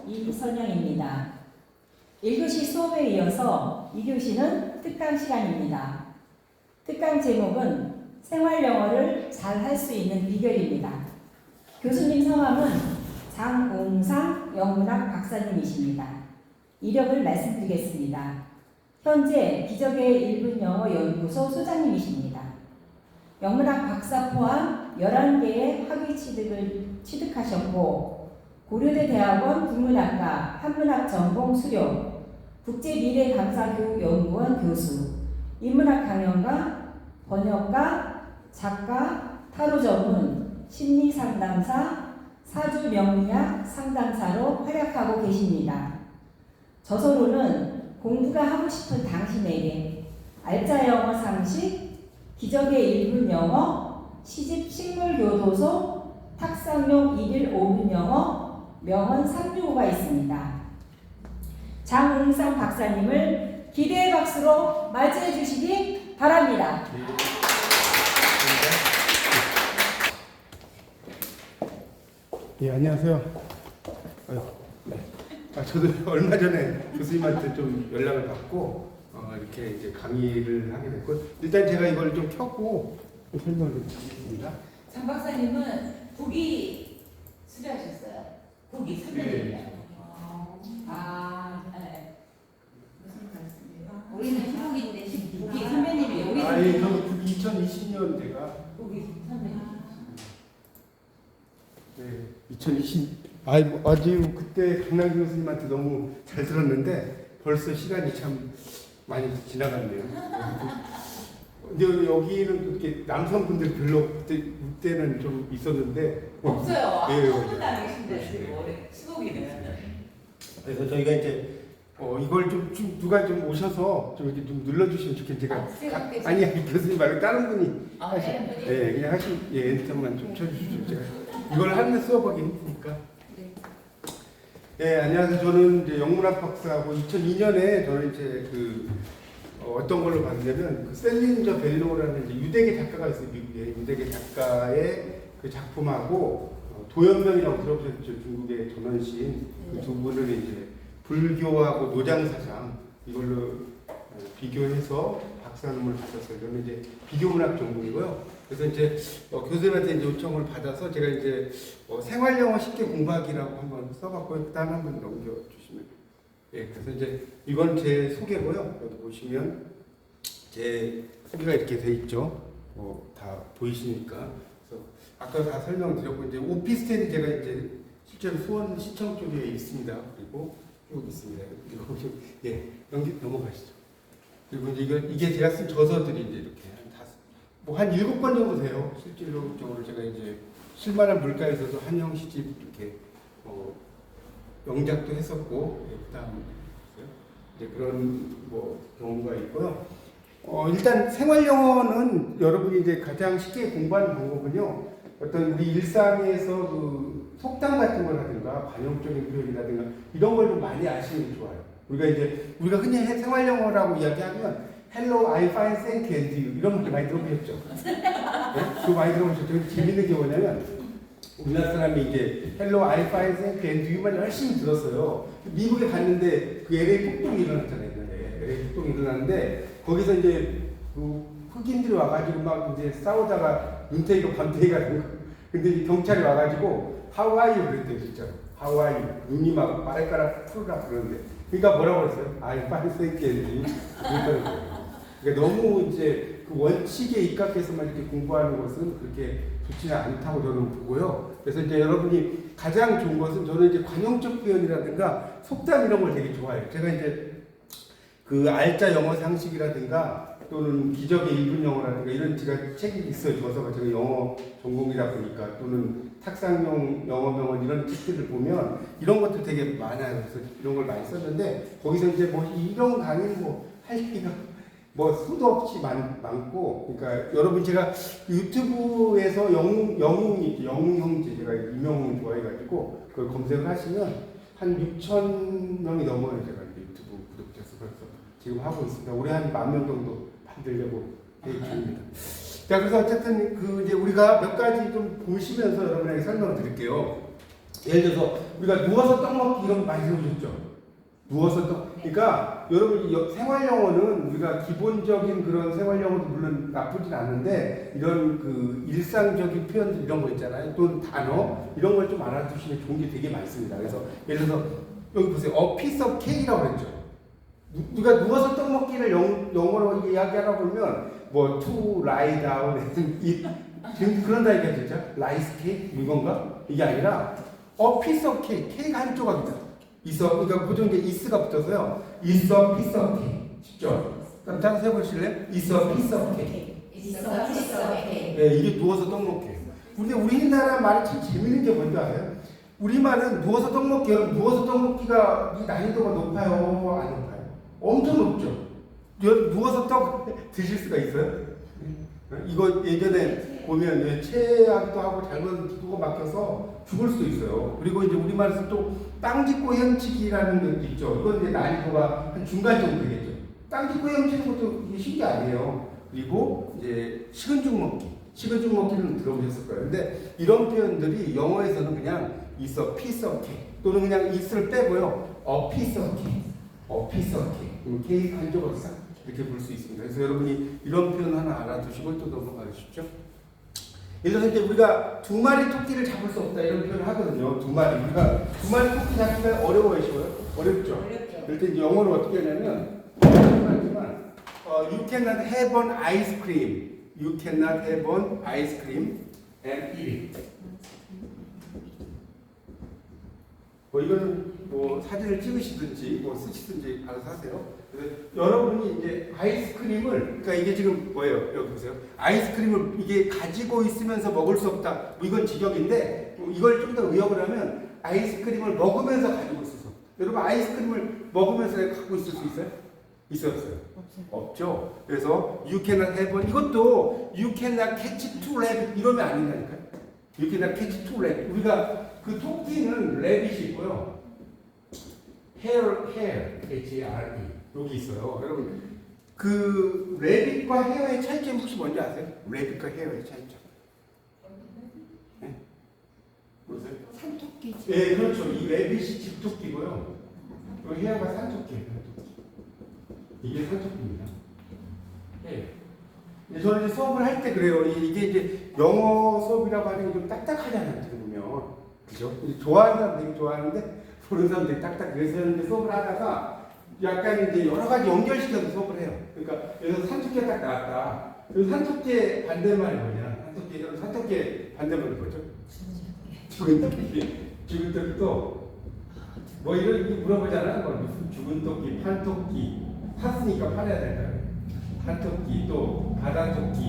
이선영입니다. 1교시 수업에 이어서 2교시는 특강 시간입니다. 특강 제목은 생활영어를 잘 할 수 있는 비결입니다. 교수님 성함은 장웅상 영문학 박사님이십니다. 이력을 말씀드리겠습니다. 현재 기적의 1분 영어 연구소 소장님이십니다. 영문학 박사 포함 11개의 학위 취득을 취득하셨고 고려대 대학원 국문학과 한문학 전공 수료, 국제미래감사교육연구원 교수, 인문학 강연가, 번역가, 작가, 타로 전문, 심리상담사, 사주 명리학 상담사로 활약하고 계십니다. 저서로는 공부가 하고 싶은 당신에게, 알짜 영어 상식, 기적의 1분 영어, 시집 식물교도소, 탁상용 1일 5분 영어, 명언 365가 있습니다. 장웅상 박사님을 기대의 박수로 맞이해 주시기 바랍니다. 예, 안녕하세요. 저도 얼마 전에 교수님한테 좀 연락을 받고 이렇게 이제 강의를 하게 됐고, 일단 제가 이걸 좀 켜고 설명을 좀 드리겠습니다. 장 박사님은 국이 수료하셨어요. 국이 선배님이에요. 네. 무슨 말씀이에요? 우리는 희곡인데 국이 선배님이에요. 우리 예, 저도 2020년 제가 국이 선배님. 네, 2020 아주 그때 강남 교수님한테 너무 잘 들었는데 벌써 시간이 참 많이 지나갔네요. 근데 여기는 이렇게 남성분들 별로 그때는 좀 있었는데 없어요. 예, 한분도 안 계신데 지금 올해 15기는. 그래서 저희가 이제 이걸 좀 누가 좀 오셔서 좀 이렇게 좀 눌러주시면 좋겠는데 제가 아니 교수님 말고 다른 분이 다른 분이? 예, 그냥 엔터만 좀 쳐주시죠. 제가 이걸 하는 수업하기 힘드니까. 예, 안녕하세요. 저는 이제 영문학 박사하고 2002년에 저는 이제 어떤 걸로 봤냐면 셀린저 벨로우라는 이제 유대계 작가가 있어요. 미국에 유대계 작가의 그 작품하고 도연명이라고 들어보셨죠? 중국의 전원시인 그 두 분을 이제 불교하고 노장 사상 이걸로 비교해서 박사논문을 받았어요. 저는 이제 비교문학 전공이고요. 그래서 이제 교수님한테 이제 요청을 받아서 제가 이제 생활영어 쉽게 공부하기라고 한번 써봤고요. 그다음 한번 넘겨주시면. 예, 그래서 이제 이건 제 소개고요. 여기 보시면 제 소개가 이렇게 돼 있죠. 다 보이시니까. 그래서 아까 다 설명드렸고 이제 오피스텔이 제가 이제 실제로 수원 시청 쪽에 있습니다. 그리고 쭉 있습니다. 그리고 예, 넘어가시죠. 그리고 이게 제가 쓴 저서들이 이제 이렇게 한 7권 정도 돼요. 실질적으로 제가 이제 실만한 물가에서도 한영 시집 이렇게 영작도 했었고, 예, 그다음 이제 그런 경우가 있고요. 일단 생활 영어는 여러분이 이제 가장 쉽게 공부하는 방법은요. 어떤 우리 일상에서 그 속담 같은 거라든가 관용적인 표현이라든가 이런 걸 좀 많이 아시는 게 좋아요. 우리가 흔히 생활 영어라고 이야기하면 Hello, I fine, thank you, and you 이런 말 많이 들어보셨죠? 네? 그거 많이 들어보셨죠? 재밌는 게 뭐냐면 우리나라 사람이 이제 Hello, I fine, thank you, and you만 열심히 들었어요. 미국에 갔는데 그 LA 폭동이 일어났잖아요. LA 폭동이 일어났는데 거기서 이제 그 흑인들이 와가지고 막 이제 싸우다가 눈탱이가 밤탱이가 된 거예요. 근데 이제 경찰이 와가지고 How are you? 그랬대요, 진짜. How are you? 눈이 막 빨가락 풀으라 그러는데. 그러니까 뭐라고 했어요? I fine, thank you, and you. 그랬다는 거예요. 그러니까 너무 이제 그 원칙에 입각해서만 이렇게 공부하는 것은 그렇게 좋지는 않다고 저는 보고요. 그래서 이제 여러분이 가장 좋은 것은 저는 이제 관용적 표현이라든가 속담 이런 걸 되게 좋아해요. 제가 이제 그 알짜 영어 상식이라든가 또는 기적의 1분 영어라든가 이런 제가 책이 있어요. 저서가 제가 영어 전공이다 보니까 또는 탁상용 영어 명언 이런 책들을 보면 이런 것들 되게 많아요. 그래서 이런 걸 많이 썼는데 거기서 이제 이런 강의는 할 얘기가 수도 없이 많고, 그러니까 여러분 제가 유튜브에서 영웅형제 제가 유명웅을 좋아해가지고 그걸 검색을 하시면 한 6천 명이 넘어요. 제가 유튜브 구독자 수. 그래서 지금 하고 있습니다. 올해 한 10,000명 정도 만들려고 계획 중입니다. 자, 그래서 어쨌든 이제 우리가 몇 가지 좀 보시면서 여러분에게 설명을 드릴게요. 예를 들어서 우리가 누워서 떡 먹기 이런 거 많이 들어보셨죠? 누워서 떡. 그러니까 여러분 생활 영어는 우리가 기본적인 그런 생활 영어도 물론 나쁘진 않은데 이런 그 일상적인 표현들 이런 거 있잖아요. 또는 단어 이런 걸 좀 알아두시면 좋은 게 되게 많습니다. 그래서 예를 들어서 여기 보세요. A piece of cake이라고 그랬죠. 우리가 누워서 떡 먹기를 영어로 이야기하라고 그러면 뭐 to lie down eat 지금 그런다 얘기하죠. 라이스 케이크 이건가? 이게 아니라 a piece of cake 케이크 한 조각이다. 그러니까 보통 이제 is가 붙어서요. is a piece of cake. 쉽죠? 그럼 다시 해보실래요? is a piece of cake. 네, 이게 누워서 떡 먹기예요. 근데 우리나라 말이 참 재밌는 게 뭔지 아세요? 우리말은 누워서 떡 먹기, 누워서 떡 먹기가 난이도가 높아요? 안 높아요? 엄청 높죠? 누워서 떡 드실 수가 있어요? 이거 예전에 보면 체하기도 하고 잘못 두고 막혀서 죽을 수도 있어요. 그리고 이제 우리말에서 또 땅 짚고 헤엄치기라는 게 있죠. 이건 이제 난이도가 한 중간 정도 되겠죠. 땅 짚고 헤엄치는 것도 이게 쉬운 게 아니에요. 그리고 이제 식은 죽 먹기. 식은 죽 먹기는 들어보셨을 거예요. 근데 이런 표현들이 영어에서는 그냥 is a piece of cake 또는 그냥 is를 빼고요. a piece of cake. a piece of cake. 케이크 한 조각 싹 이렇게 볼 수 있습니다. 그래서 여러분이 이런 표현 하나 알아두시고 또 넘어가 주십시오. 예를 들어서 이제 우리가 두 마리 토끼를 잡을 수 없다 이런 표현을 하거든요. 우리가 두 마리 토끼 잡기가 어려워요, 쉬워요? 어렵죠. 그럴 때 영어로 어떻게 하냐면 you cannot have an ice cream. You cannot have an ice cream and eat it. 뭐 이거는 뭐 사진을 찍으시든지 뭐 쓰시든지 알아서 하세요. 여러분이 이제 아이스크림을 그러니까 이게 지금 뭐예요? 여기 보세요. 아이스크림을 이게 가지고 있으면서 먹을 수 없다. 뭐 이건 직역인데 이걸 좀 더 의역을 하면 아이스크림을 먹으면서 가지고 있어서 여러분 아이스크림을 먹으면서 갖고 있을 수 있어요? 있었어요? 없죠. 그래서 you cannot have one 이것도 you cannot catch two rabbit 이러면 안 된다니까요. you cannot catch two rabbit 우리가 그 토끼는 rabbit이 있고요. hair H-A-R-E 여기 있어요. 여러분 그 레빗과 헤어의 차이점 혹시 뭔지 아세요? 레빗과 헤어의 차이점. 네? 보세요. 산토끼지. 네, 그렇죠. 이 레빗이 집토끼고요. 그 헤어가 산토끼예요. 이게 산토끼입니다. 네. 저는 이제 수업을 할 때 그래요. 이게 이제 영어 수업이라고 하는 게 좀 딱딱하잖아요. 어떻게 보면. 그죠? 좋아하는 사람 되게 좋아하는데 모르는 사람 되게 딱딱 그래서 이제 수업을 하다가 약간 이제 여러 가지 연결시켜서 수업을 해요. 그러니까 여기서 산토끼가 딱 나왔다. 그리고 산토끼의 반대말이 뭐냐? 산토끼의 반대말이 뭐죠? 죽은 토끼. 죽은 토끼도 뭐 이런 물어보잖아. 뭐 무슨 죽은 토끼, 판토끼. 샀으니까 팔아야 된다. 판토끼 또 바다토끼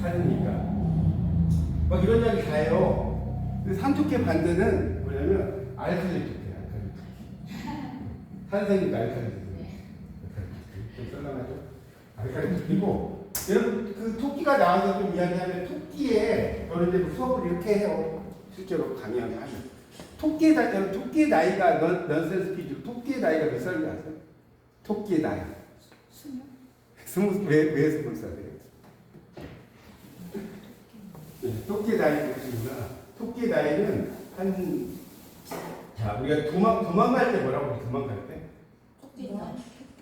사니까 막 이런 이야기 다 해요. 산토끼의 반대는 뭐냐면 알칼리 토끼. 산생이니까 알칼리. 그리고 여러분 그 토끼가 나와서 좀 이야기하면 토끼에 저는 이제 수업을 이렇게 해요. 실제로 강의하면 토끼의 나이가 넌센스 퀴즈. 토끼의 나이가 몇 살인지 아세요? 토끼의 나이. 20. 왜 20살이에요? 토끼의 나이 보시구나. 토끼의 나이는 자 우리가 도망갈 때 뭐라고 해? 도망갈 때?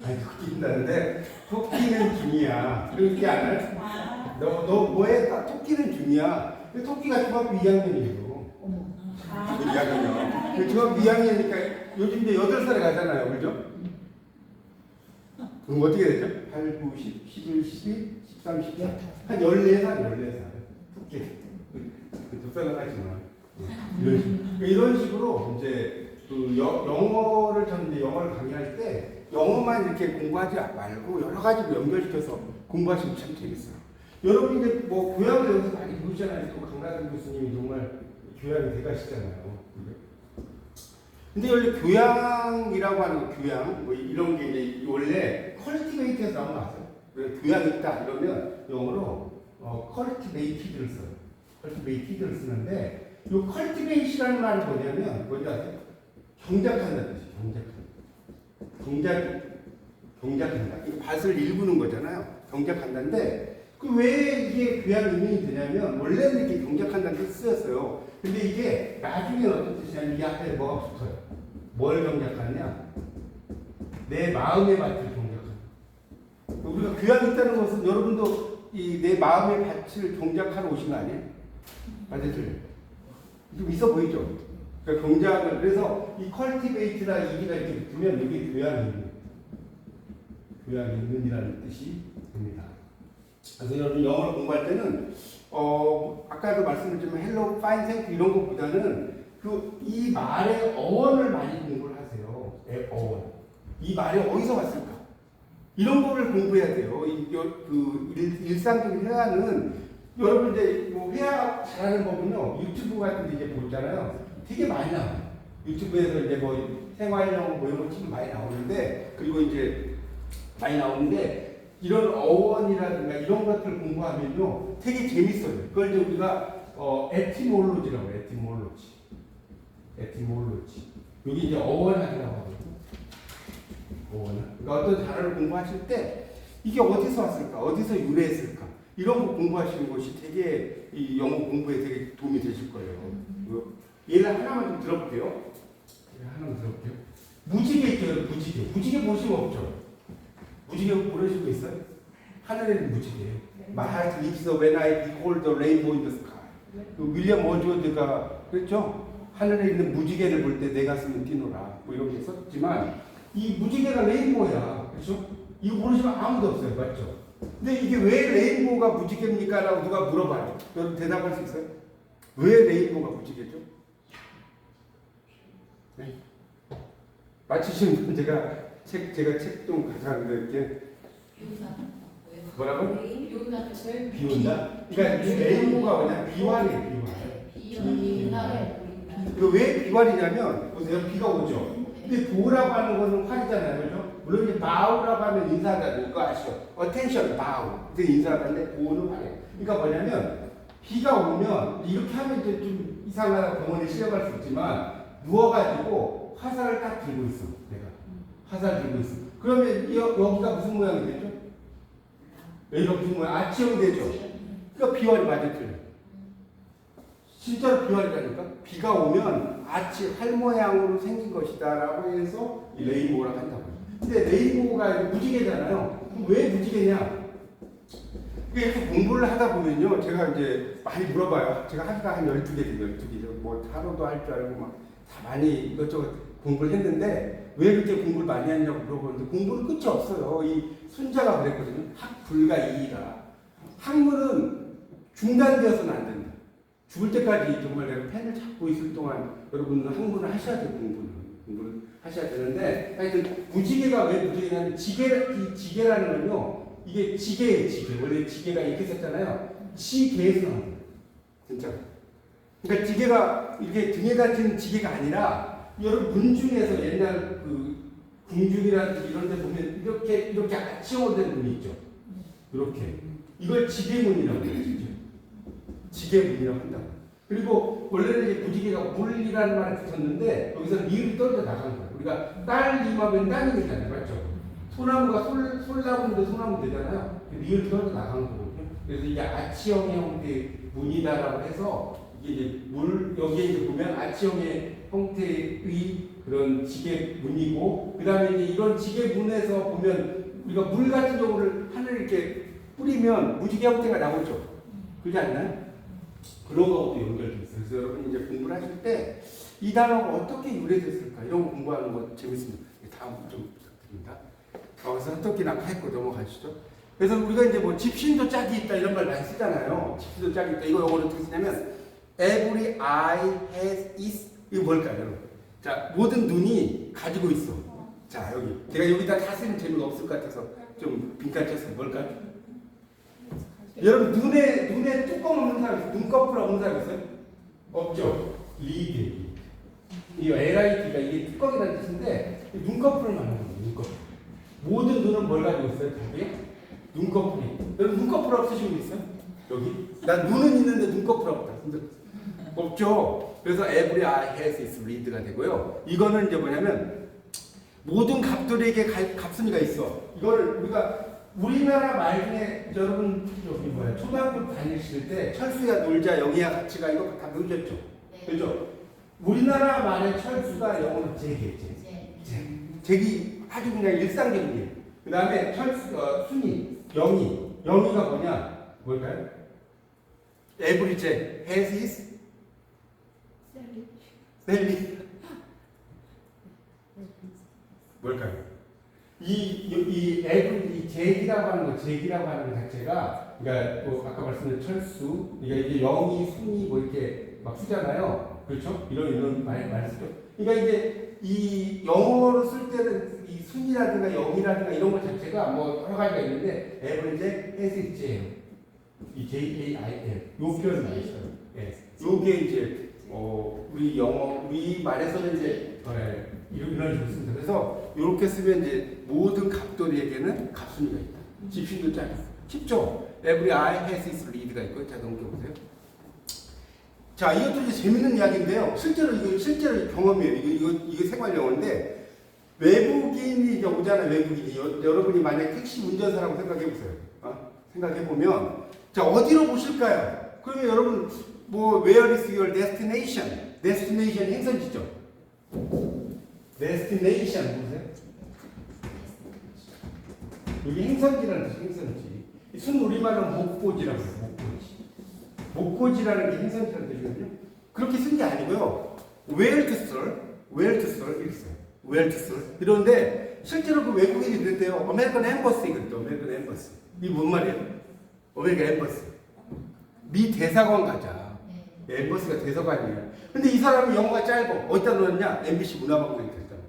아니 토끼인다는데 토끼는 중이야. 그렇게 안 해? 너 뭐해? 토끼는 중이야. 토끼가 중학교 2학년이에요. 2학년이요. 중학교 2학년이니까 요즘 이제 8살에 가잖아요. 그죠? 그럼 어떻게 되죠? 8, 9, 10, 11, 12, 13, 14. 한 14살. 토끼. 독사는 하지만. 이런 식으로 이제 그 영어를 저는 이제 영어를 강의할 때 영어만 이렇게 공부하지 말고 여러 가지로 연결시켜서 공부하시면 참 재밌어요. 여러분 이제 뭐 교양을 여기서 많이 보시잖아요. 또 강나준 교수님이 정말 교양이 대가시잖아요. 근데 원래 교양이라고 하는 거, 교양 뭐 이런 게 이제 원래 컬티베이트에서 나온 거 아세요? 교양이 있다 이러면 영어로 컬티베이티드를 써요. 컬티베이티드를 쓰는데 이 컬티베이시라는 말이 뭐냐면 뭔지 아세요? 경작한다는 뜻이에요. 경작한다. 이 밭을 일구는 거잖아요. 경작한다인데 그 왜 이게 교양 의미이 되냐면 원래는 이렇게 경작한다는 뜻이 쓰였어요. 근데 이게 나중에 어떤 뜻이냐면 이 앞에 뭐가 붙어요. 뭘 경작하느냐? 내 마음의 밭을 경작하는. 우리가 교양이 있다는 것은 여러분도 이 내 마음의 밭을 경작하러 오신 거 아니에요? 맞아요? 좀 있어 보이죠? 그러니까 경작을 그래서 이 컬티베이트나 이기가 이렇게 붙으면 여기 교양이 있는, 교양이 있는이라는 뜻이 됩니다. 그래서 여러분 영어를 공부할 때는 아까도 말씀드렸지만 헬로 파인 생크 이런 것보다는 이 말의 어원을 많이 공부를 하세요. 어원. 이 말이 어디서 왔을까? 이런 거를 공부해야 돼요. 일상적인 회화는 여러분 이제 뭐 회화 잘하는 법은요 유튜브 같은 데 이제 보잖아요. 되게 많이 나와요. 유튜브에서 이제 뭐 생활용 뭐 이런 거 치면 많이 나오는데 그리고 이제 많이 나오는데 이런 어원이라든가 이런 것들 공부하면요 되게 재밌어요. 그걸 이제 우리가 에티몰로지라고 해요. 에티몰로지. 여기 이제 어원학이라고 하거든요. 어원학. 그러니까 어떤 단어를 공부하실 때 이게 어디서 왔을까? 어디서 유래했을까? 이런 거 공부하시는 것이 되게 이 영어 공부에 되게 도움이 되실 거예요. 예를 하나만 좀 들어볼게요. 무지개 있죠, 무지개. 무지개 보신 거 없죠? 무지개 보내신 거 있어요? 하늘에는 무지개. My heart leaps when I behold the rainbow in the sky. 윌리엄 워즈워드가 그랬죠? 하늘에 있는 무지개를 볼 때 내 가슴은 뛰노라. 뭐 이런 게 썼지만 이 무지개가 레인보우야. 그렇죠? 이거 모르시면 아무도 없어요. 맞죠? 근데 이게 왜 레인보우가 무지개입니까? 라고 누가 물어봐요. 여러분 대답할 수 있어요? 왜 레인보우가 무지개죠? 네. 맞히시는 분 제가 책 좀 가져왔는데 이렇게 뭐라고? 비 온다? 그러니까 이 레인보우가 뭐냐? 비환이에요. 왜 비환이냐면 보세요. 비가 오죠. 근데 보우라고 하는 거는 활이잖아요. 그죠? 물론 이제 바우라고 하면 인사하잖아요. 이거 아시죠? attention, 바우. 그게 인사하는데 보우는 활이에요. 그러니까 뭐냐면 비가 오면 이렇게 하면 이제 좀 이상하다 병원에 실려갈 수 있지만 누워가지고 화살을 딱 들고 있어. 내가 화살 들고 있어. 그러면 여기가 무슨 모양이 되죠? 여기가 무슨 모양? 아치형이 되죠. 그러니까 비활이 맞았죠. 진짜로 비활이라니까. 비가 오면 아치 활 모양으로 생긴 것이다라고 해서 이 레인보우라고 한다고. 근데 레인보우가 무지개잖아요. 그럼 왜 무지개냐? 이렇게 공부를 하다 보면요, 제가 이제 많이 물어봐요. 제가 하기가 한 12개 돼요, 12개. 뭐, 타로도 할 줄 알고 막 다 많이 이것저것 공부를 했는데, 왜 그렇게 공부를 많이 했냐고 물어보는데, 공부는 끝이 없어요. 이 순자가 그랬거든요. 학불가 이이라. 학문은 중단되어서는 안 된다. 죽을 때까지 정말 내가 펜을 잡고 있을 동안 여러분은 학문을 하셔야 돼요, 공부를 하셔야 되는데, 하여튼, 무지개가 왜 무지개냐면, 지개라는 건요, 이게 지게예요, 지게. 원래 지게가 이렇게 썼잖아요. 지게에서 나온 거예요. 진짜. 그러니까 지게가 이렇게 등에 달리는 지게가 아니라 여러분 문중에서 옛날 궁중이라든지 이런 데 보면 이렇게 아치형으로 된 문이 있죠. 이렇게. 이걸 지게문이라고 해요, 진짜. 지게문이라고 한다고. 그리고 원래는 이제 무지개가 물이라는 말을 붙였는데 여기서 리을이 떨어져 나간 거예요. 우리가 딸 임하면 따님이잖아요. 맞죠? 소나무가 솔나무인데 소나무 되잖아요. 리을 떨어져 나간 거거든요. 그래서 이게 아치형의 형태의 문이다라고 해서 이게 이제 여기에 이제 보면 아치형의 형태의 그런 지게 문이고, 그 다음에 이제 이런 지게 문에서 보면 우리가 물 같은 경우를 하늘에 이렇게 뿌리면 무지개 형태가 나오죠. 그렇지 않나요? 그런 거하고도 연결돼 있어요. 그래서 여러분 이제 공부를 하실 때 이 단어가 어떻게 유래됐을까 이런 거 공부하는 거 재밌습니다. 다음 좀 부탁드립니다. 그래서 한토끼 아까 했고 넘어가시죠. 그래서 우리가 이제 뭐 집신도 짝이 있다 이런 말 많이 쓰잖아요. 집신도 짝이 있다. 이거 영어로 어떻게 쓰냐면 every eye has is. 이거 뭘까요, 여러분? 자, 모든 눈이 가지고 있어. 자, 여기 제가 여기다 다 쓰면 재미가 없을 것 같아서 좀 빈칸 쳤어요. 뭘까요? 여러분 눈에 뚜껑 없는 사람 있어요? 눈꺼풀 없는 사람 있어요? 없죠. 리드. 이 LID가 이게 뚜껑이라는 뜻인데 눈꺼풀을 말하는 거예요. 눈꺼풀. 모든 눈은 뭘 가지고 있어요? 답이? 눈꺼풀이. 여러분 눈꺼풀 없으신 분 있어요? 여기? 난 눈은 있는데 눈꺼풀 없다. 없죠. 그래서 every eye has its read가 되고요. 이거는 이제 뭐냐면 모든 갑들에게 갑순이가 있어. 이거를 우리나라 말 중에 여러분 초등학교 다니실 때 철수야 놀자 영희야 같이 가 이거 다 배우셨죠? 그죠? 우리나라 말의 철수가 영어로 잭이에요. 잭이 아주 그냥 일상적인 일. 그 다음에 순위, 영희가 뭘까요? Every Jack has his 셀리. 뭘까요? 이 잭이라고 하는 거 자체가, 그러니까 또 아까 말씀드린 철수, 그러니까 이제 영희, 순위 뭐 이렇게 막 쓰잖아요. 그렇죠? 이런 말 쓰죠. 그러니까 이제 이 영어로 쓸 때는 이 순이라든가 영이라든가 이런 것 자체가 뭐 여러 가지가 있는데 every Jack has his jam. 이 JAIL 요 표현을 많이 써요. 예. 요게 이제 우리 말에서는 이제 이런 식으로 씁니다. 그래서 이렇게 쓰면 이제 모든 갑돌이에게는 갑순이가 있다. 집신도 짧고 쉽죠? Every eye has its lead가 있고 자 넘겨보세요. 자 이것도 이제 재밌는 이야기인데요. 실제로 경험이에요. 이게 생활 영어인데 외국인이 이제 오잖아요. 외국인이 여러분이 만약 택시 운전사라고 생각해보세요. 생각해보면 자 어디로 보실까요? 그러면 여러분 뭐 where is your destination? destination 행선지죠. destination 보세요. 여기 행선지라는 뜻이 행선지. 순 우리말은 목고지라고 해요. 목고지라는 게 행선지라는 뜻이거든요. 그렇게 쓴 게 아니고요. where to serve 이렇게 써요. where to serve. 그런데 실제로 그 외국인이 그랬대요. American Embassy 그랬대요. American Embassy. 이게 뭔 말이에요? American Embassy. 미 대사관 가자. 엠버스가 대사관이에요. 근데 이 사람이 영어가 짧아. 어디다 넣었냐? MBC 문화방송에 됐잖아.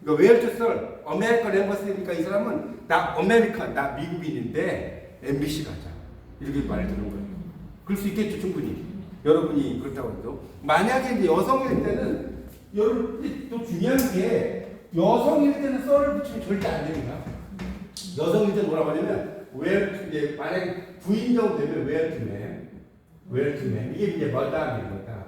그러니까 where to serve, American Embassy니까 이 사람은 나 미국인인데 MBC 가자. 이렇게 말을 들은 거예요. 그럴 수 있겠죠, 충분히. 여러분이 그렇다고 해도. 만약에 이제 여성일 때는 여러분 또 중요한 게 여성일 때는 썰을 붙이면 절대 안 됩니다. 여성일 때 뭐라고 하냐면 이제 만약 부인정 되면 where to man 이게 이제 뭐다입니다.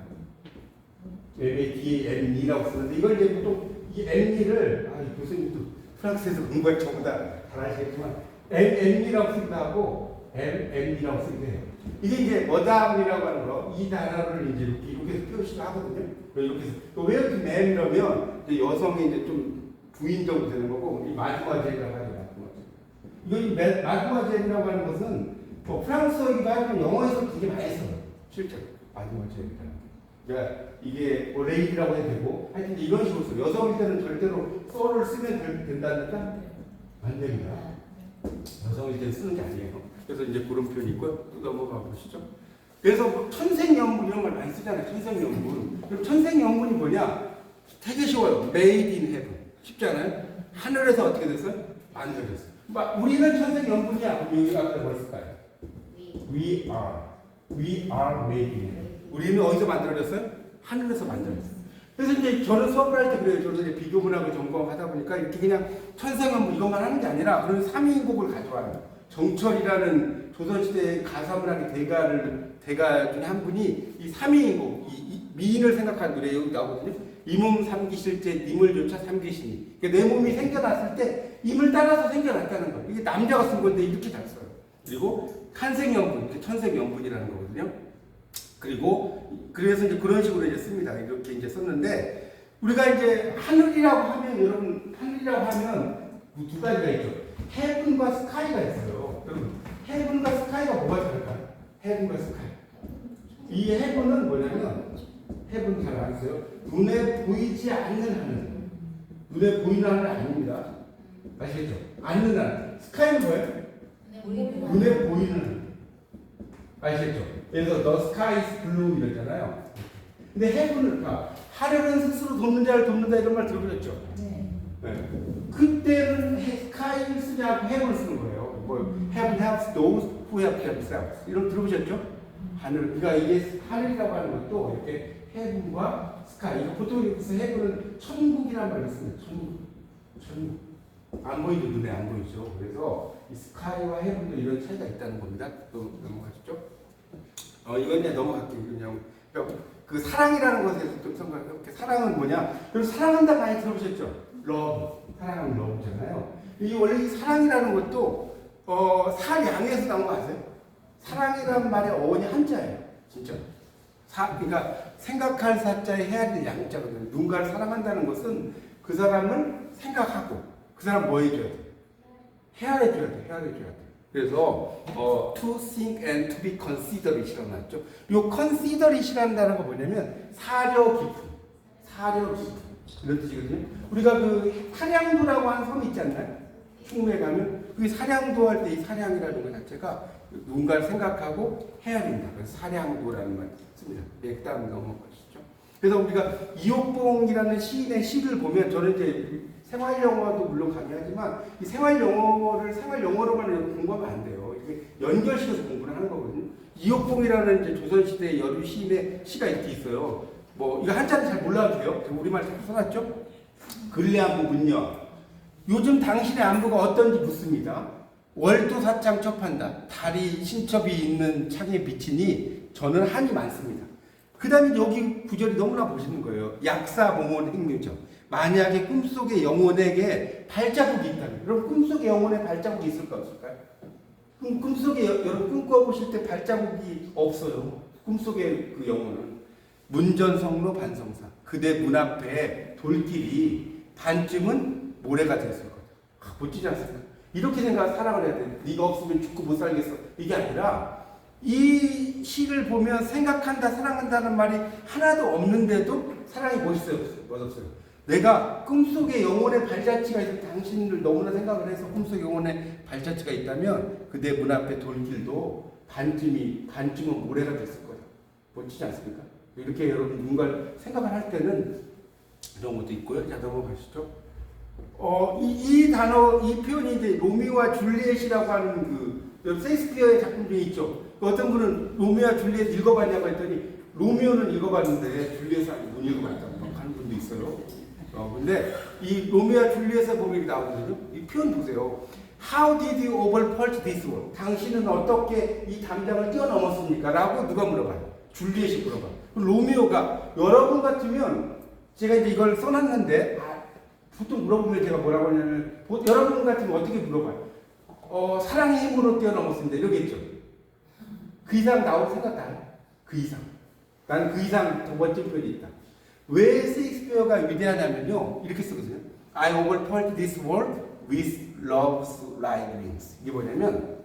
왜 뒤에 ME라고 쓰는데 이걸 이제 보통 이 ME를 교수님도 프랑스에서 공부할 저보다 잘 아시겠지만 ME라고 쓰기도 하고 ME라고 쓰기도 해요. 이게 이제 머담이라고 하는 거 이 단어를 이제 이렇게 표시를 하거든요. 이렇게 해서 where to man이라면 이제 여성이 이제 좀 부인 정도 되는 거고 이 마드모아젤이라고 하죠. 이거 이 마드모아젤이라고 하는 것은 프랑스어이기도 하지만 영어에서 되게 많이 써요. 실제로 마드모아젤이라는 게. 그러니까 이게 뭐 레이디라고 해도 되고 하여튼 이런 식으로 써요. 여성일 때는 절대로 썰을 쓰면 된다니까 안 됩니다. 여성일 때는 쓰는 게 아니에요. 그래서 이제 그런 표현이 있고요. 또 넘어가 보시죠. 그래서 뭐 천생연분 이런 걸 많이 쓰잖아요. 천생연분. 그럼 천생연분이 뭐냐? 되게 쉬워요. Made in heaven. 쉽지 않아요? 하늘에서 어떻게 됐어요? 만들어졌어요. 우리는 천생연분이야. 여기 앞에 뭐 있을까요? We are made in heaven. 우리는 어디서 만들어졌어요? 하늘에서 만들어졌어요. 그래서 이제 저는 수업을 할 때 그래요. 저는 이제 비교문학을 전공하다 보니까 이렇게 그냥 천생연분 이것만 하는 게 아니라 그런 3인곡을 가져와요. 정철이라는 조선시대 가사문학의 대가 중에 한 분이 이 3인곡, 이 미인을 생각한 노래 여기 나오거든요. 이 몸 삼기실제 님을 조차 삼기시니. 그러니까 내 몸이 생겨났을 때 임을 따라서 생겨났다는 거예요. 이게 남자가 쓴 건데 이렇게 잘 써요. 그리고 한생연분, 이렇게 천생연분이라는 거거든요. 그래서 이제 그런 식으로 이제 씁니다. 이렇게 이제 썼는데, 우리가 이제 하늘이라고 하면, 여러분, 하늘이라고 하면 두 가지가 있죠. heaven과 sky가 있어요. 여러분, heaven과 sky가 뭐가 다를까요? heaven과 sky. 이 heaven은 뭐냐면, heaven 잘 아세요? 눈에 보이지 않는 하늘. 눈에 보이는 하늘 아닙니다. 아시겠죠? 않는 하늘. sky는 뭐예요? 눈에 보이는 하늘. 아시겠죠? 그래서 the sky is blue 이랬잖아요. 근데 heaven을 하늘은 스스로 돕는 자를 돕는다 이런 말 들어보셨죠? 네. 그때는 sky를 쓰지 않고 heaven을 쓰는 거예요. 뭐 heaven helps those who help themselves 이런 들어보셨죠? 하늘. 그러니까 이게 하늘이라고 하는 것도 이렇게 heaven과 sky. 보통 여기서 heaven은 천국이란 말을 씁니다. 천국. 안 보이죠, 눈에 안 보이죠. 그래서 이 sky와 heaven도 이런 차이가 있다는 겁니다. 또 넘어가시죠. 이건 이제 넘어갈게요. 그냥 그 사랑이라는 것에서 좀 생각해볼게요. 사랑은 뭐냐? 그럼 사랑한다 많이 들어보셨죠? love. 사랑은 love잖아요. 이게 원래 이 사랑이라는 것도 사량에서 나온 거 아세요? 사랑이라는 말의 어원이 한자예요. 진짜. 그러니까 생각할 사자에 해야 될 양자거든요. 누군가를 사랑한다는 것은 그 사람을 생각하고 그 사람 뭐 해줘야 돼? 헤아려줘야 돼. 헤아려줘야 돼. 그래서 to think and to be considerat이라고 나왔죠. 요 considerat이라는 단어가 뭐냐면 사려 깊음, 사려 깊음 이런 뜻이거든요. 우리가 그 사량도라고 하는 섬이 있지 않나요? 충무에 가면 그게 사량도 할 때 이 사량이라는 것 자체가 누군가를 생각하고 헤아린다. 그래서 사량도라는 말 씁니다. 네, 다음 넘어가시죠. 그래서 우리가 이옥봉이라는 시인의 시를 보면 저는 이제 생활 영어도 물론 강의하지만 이 생활 영어를 생활 영어로만 공부하면 안 돼요. 이게 연결시켜서 공부를 하는 거거든요. 이옥봉이라는 이제 조선 시대 여류 시인의 시가 이렇게 있어요. 뭐 이거 한자는 잘 몰라도 돼요. 우리말 잘 써놨죠. 근래안부 문여. 요즘 당신의 안부가 어떤지 묻습니다. 월도사창 첩한다. 달이 신첩이 있는 창에 비치니 저는 한이 많습니다. 그 다음에 여기 구절이 너무나 보시는 거예요. 약사봉원 행묘죠. 만약에 꿈속의 영혼에게 발자국이 있다면, 여러분 꿈속의 영혼에 발자국이 있을까 없을까요? 꿈속에 여러분 꿈꿔보실 때 발자국이 없어요. 꿈속의 그 영혼은 문전성로 반성사. 그대 문 앞에 돌길이 반쯤은 모래가 됐을 거다. 멋지지 않습니까? 이렇게 사랑을 해야 돼. 네가 없으면 죽고 못 살겠어. 이게 아니라 이 시를 보면 생각한다, 사랑한다는 말이 하나도 없는데도 사랑이 멋있어요, 멋없어요. 내가 꿈속에 영혼의 발자취가 있어 당신을 너무나 생각을 해서 꿈속에 영혼의 발자취가 있다면 그대 문 앞에 돌길도 반쯤은 모래가 됐을 거예요. 멋지지 않습니까? 이렇게 여러분 누군가를 생각을 할 때는 이런 것도 있고요. 자, 넘어가시죠. 이 단어, 이 표현이 이제 로미오와 줄리엣이라고 하는 그 셰익스피어의 작품 중에 있죠. 어떤 분은 로미오와 줄리엣 읽어봤냐고 했더니 로미오는 읽어봤는데 줄리엣은 못 읽어봤다고 하는 분도 있어요. 근데 이 로미오와 줄리엣에 보면 이렇게 나오거든요. 이 표현 보세요. How did you overpulse this world? 당신은 어떻게 이 담장을 뛰어넘었습니까? 라고 누가 물어봐요? 줄리엣이 물어봐요. 로미오가 여러분 같으면 제가 이제 이걸 써놨는데 보통 물어보면 제가 뭐라고 하냐면 여러분 같으면 어떻게 물어봐요? 사랑의 힘으로 뛰어넘었습니다. 이러겠죠. 그 이상 나올 생각 나요? 그 이상. 나는 그 이상 두 번째 표현이 있다. 왜 셰익스피어가 위대하냐면요. 이렇게 쓰거든요. I overpulsed this world with love's light wings. 이게 뭐냐면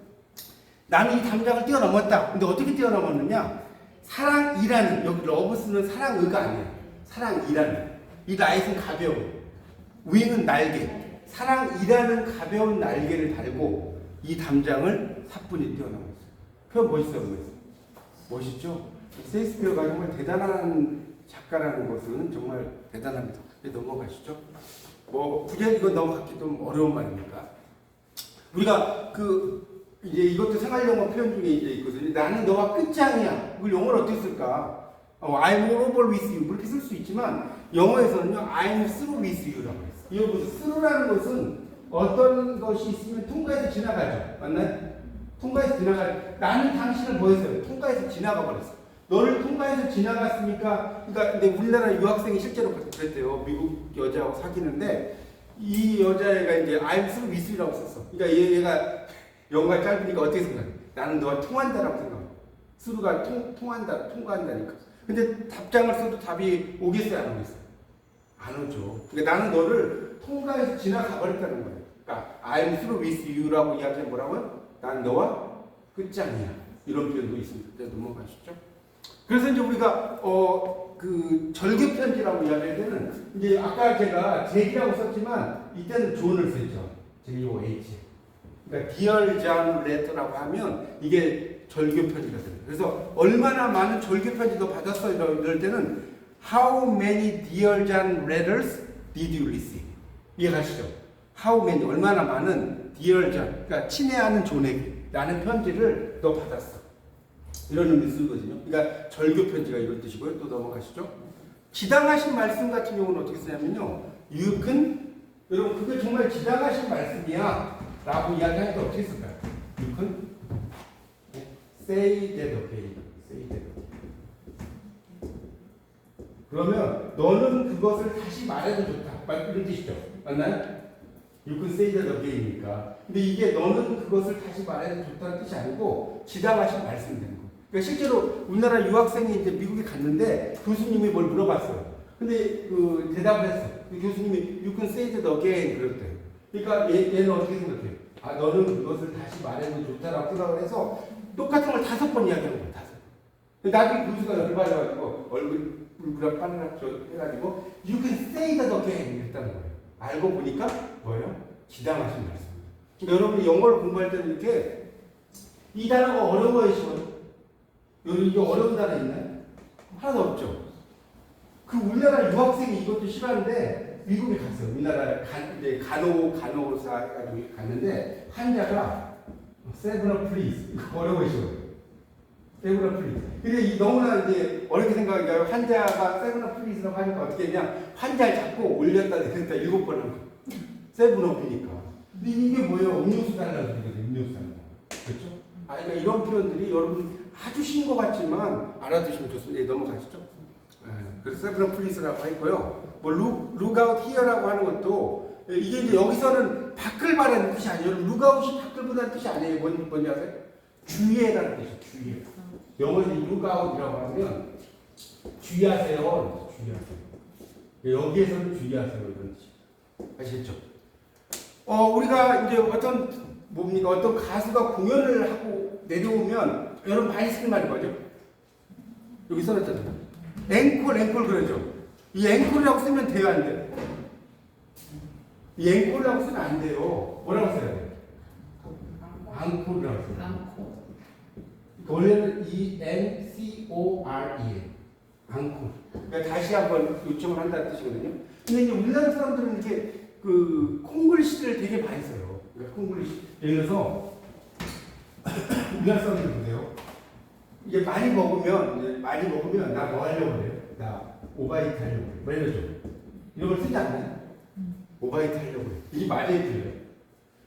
나는 이 담장을 뛰어넘었다. 근데 어떻게 뛰어넘었느냐? 사랑이라는, 여기 러브 쓰는 사랑의가 아니에요. 사랑이라는. 이 라이트는 가벼운. 윙은 날개. 사랑이라는 가벼운 날개를 달고 이 담장을 사뿐히 뛰어넘었어요. 표현 멋있어요, 멋있죠? 셰익스피어가 정말 대단한 작가라는 것은 정말 대단합니다. 이제 넘어가시죠. 굳이 이건 넘어가기 좀 어려운 말입니까? 우리가 이제 이것도 생활영어 표현 중에 이제 있거든요. 나는 너와 끝장이야. 이걸 영어로 어떻게 쓸까? I'm over with you. 그렇게 쓸 수 있지만, 영어에서는요, I'm through with you라고 했어요. 이 through라는 것은 어떤 것이 있으면 통과해서 지나가죠. 맞나요? 통과해서 지나가요. 나는 당신을 뭐 했어요? 통과해서 지나가 버렸어요. 너를 통과해서 지나갔으니까, 그러니까 근데 우리나라 유학생이 실제로 그랬대요. 미국 여자하고 사귀는데 이 여자애가 이제 I'm through with you라고 썼어. 그러니까 얘가 영어가 짧으니까 어떻게 생각해? 나는 너와 통한다라고 생각해. through가 통과한다니까. 근데 답장을 써도 답이 오겠어요, 안 오겠어요? 안 오죠. 그러니까 나는 너를 통과해서 지나가 버렸다는 거예요. 그러니까 I'm through with you라고 이야기하면 뭐라고요? 난 너와 끝장이야. 이런 표현도 있습니다. 이제 넘어가시죠. 그래서 이제 우리가 절개 편지라고 이야기할 때는 이제 아까 제가 제기라고 썼지만 이때는 존을 쓰죠. JOH. 그러니까 Dear John Letter라고 하면 이게 절개 편지가 돼요. 그래서 얼마나 많은 절개 편지도 받았어 이럴 때는 How many Dear John Letters did you receive? 이해가시죠? How many 얼마나 많은 Dear John 그러니까 친애하는 존에게 라는 편지를 너 받았어. 이런 의미 쓰거든요. 그러니까 절교 편지가 이런 뜻이고요. 또 넘어가시죠. 지당하신 말씀 같은 경우는 어떻게 쓰냐면요. You can, 여러분 그게 정말 지당하신 말씀이야 라고 이야기하니까 어떻게 쓸까요? You can say that again. Say that again. 그러면 너는 그것을 다시 말해도 좋다. 이런 뜻이죠. 맞나요? You can say that again이니까. 근데 이게 너는 그것을 다시 말해도 좋다는 뜻이 아니고 지당하신 말씀이 되는 거예요. 그러니까 실제로 우리나라 유학생이 이제 미국에 갔는데 교수님이 뭘 물어봤어요. 근데 그 대답을 했어. 그 교수님이 You can say that again 그랬대요. 그러니까 얘는 어떻게 생각해요? 아 너는 그것을 다시 말해도 좋다라고 생각을 해서 똑같은 걸 5번 이야기하는 거예요. 5번. 나중에 교수가 열받아가지고 얼굴 불그락 빠르락 해가지고 You can say that again 이랬다는 거예요. 알고 보니까 뭐예요? 지당하신 말씀입니다. 그러니까 여러분이 영어를 공부할 때는 이렇게 이 단어가 어려워요, 쉬워요? 여기 어려운 단어 있나요? 하나도 없죠. 그 우리나라 유학생이 이것도 싫어하는데 미국에 갔어요. 우리나라 이제 간호사 해가지고 갔는데 환자가 세브라 플리즈 어려워요. 세브라 플리즈. 근데 이 너무나 이제 어렵게 생각하니까 환자가 세브라 플리즈라고 하니까 어떻게 했냐? 환자를 잡고 올렸다 내렸다 7번 한 거. 세븐업이니까. 근데 이게 뭐예요? 음료수 달라고 그러거든요. 음료수 달라고. 그렇죠? 그러니까 이런 표현들이 여러분 아주 쉬운 것 같지만 알아두시면 좋습니다. 예, 넘어가시죠. 그래서 세븐 플리스라고 했고요. 뭐 룩아웃 히어라고 하는 것도 이게 이제 여기서는 밖을 말하는 뜻이 아니에요. 룩아웃이 밖을보다는 뜻이 아니에요. 뭔지 아세요? 주의해라는 뜻이에요. 주의해. 영어에서 룩아웃이라고 하면 주의하세요. 주의하세요. 여기에서는 주의하세요. 이런 뜻이에요. 아시겠죠? 우리가 이제 어떤 가수가 공연을 하고 내려오면 여러분 많이 쓰는 말이 뭐죠? 여기 써놨잖아요. 앵콜 그러죠. 이 앵콜이라고 쓰면 돼요, 안 돼요? 이 앵콜이라고 쓰면 안 돼요. 뭐라고 써야 돼요? 앙콜이라고 써요. 원래는 ENCORE 앙콜. 그러니까 다시 한번 요청을 한다는 뜻이거든요. 근데 이제 우리나라 사람들은 이렇게 그 콩글리시를 되게 많이 써요. 그러니까 콩글리시. 예를 들어서 우리나라 사람들 보세요. 이게 많이 먹으면 나 뭐 하려고 그래요? 나 오바이트 하려고 그래요. 뭐 이러죠? 이런 걸 쓰지 않나요? 오바이트 하려고 그래요. 이게 많이 들려요.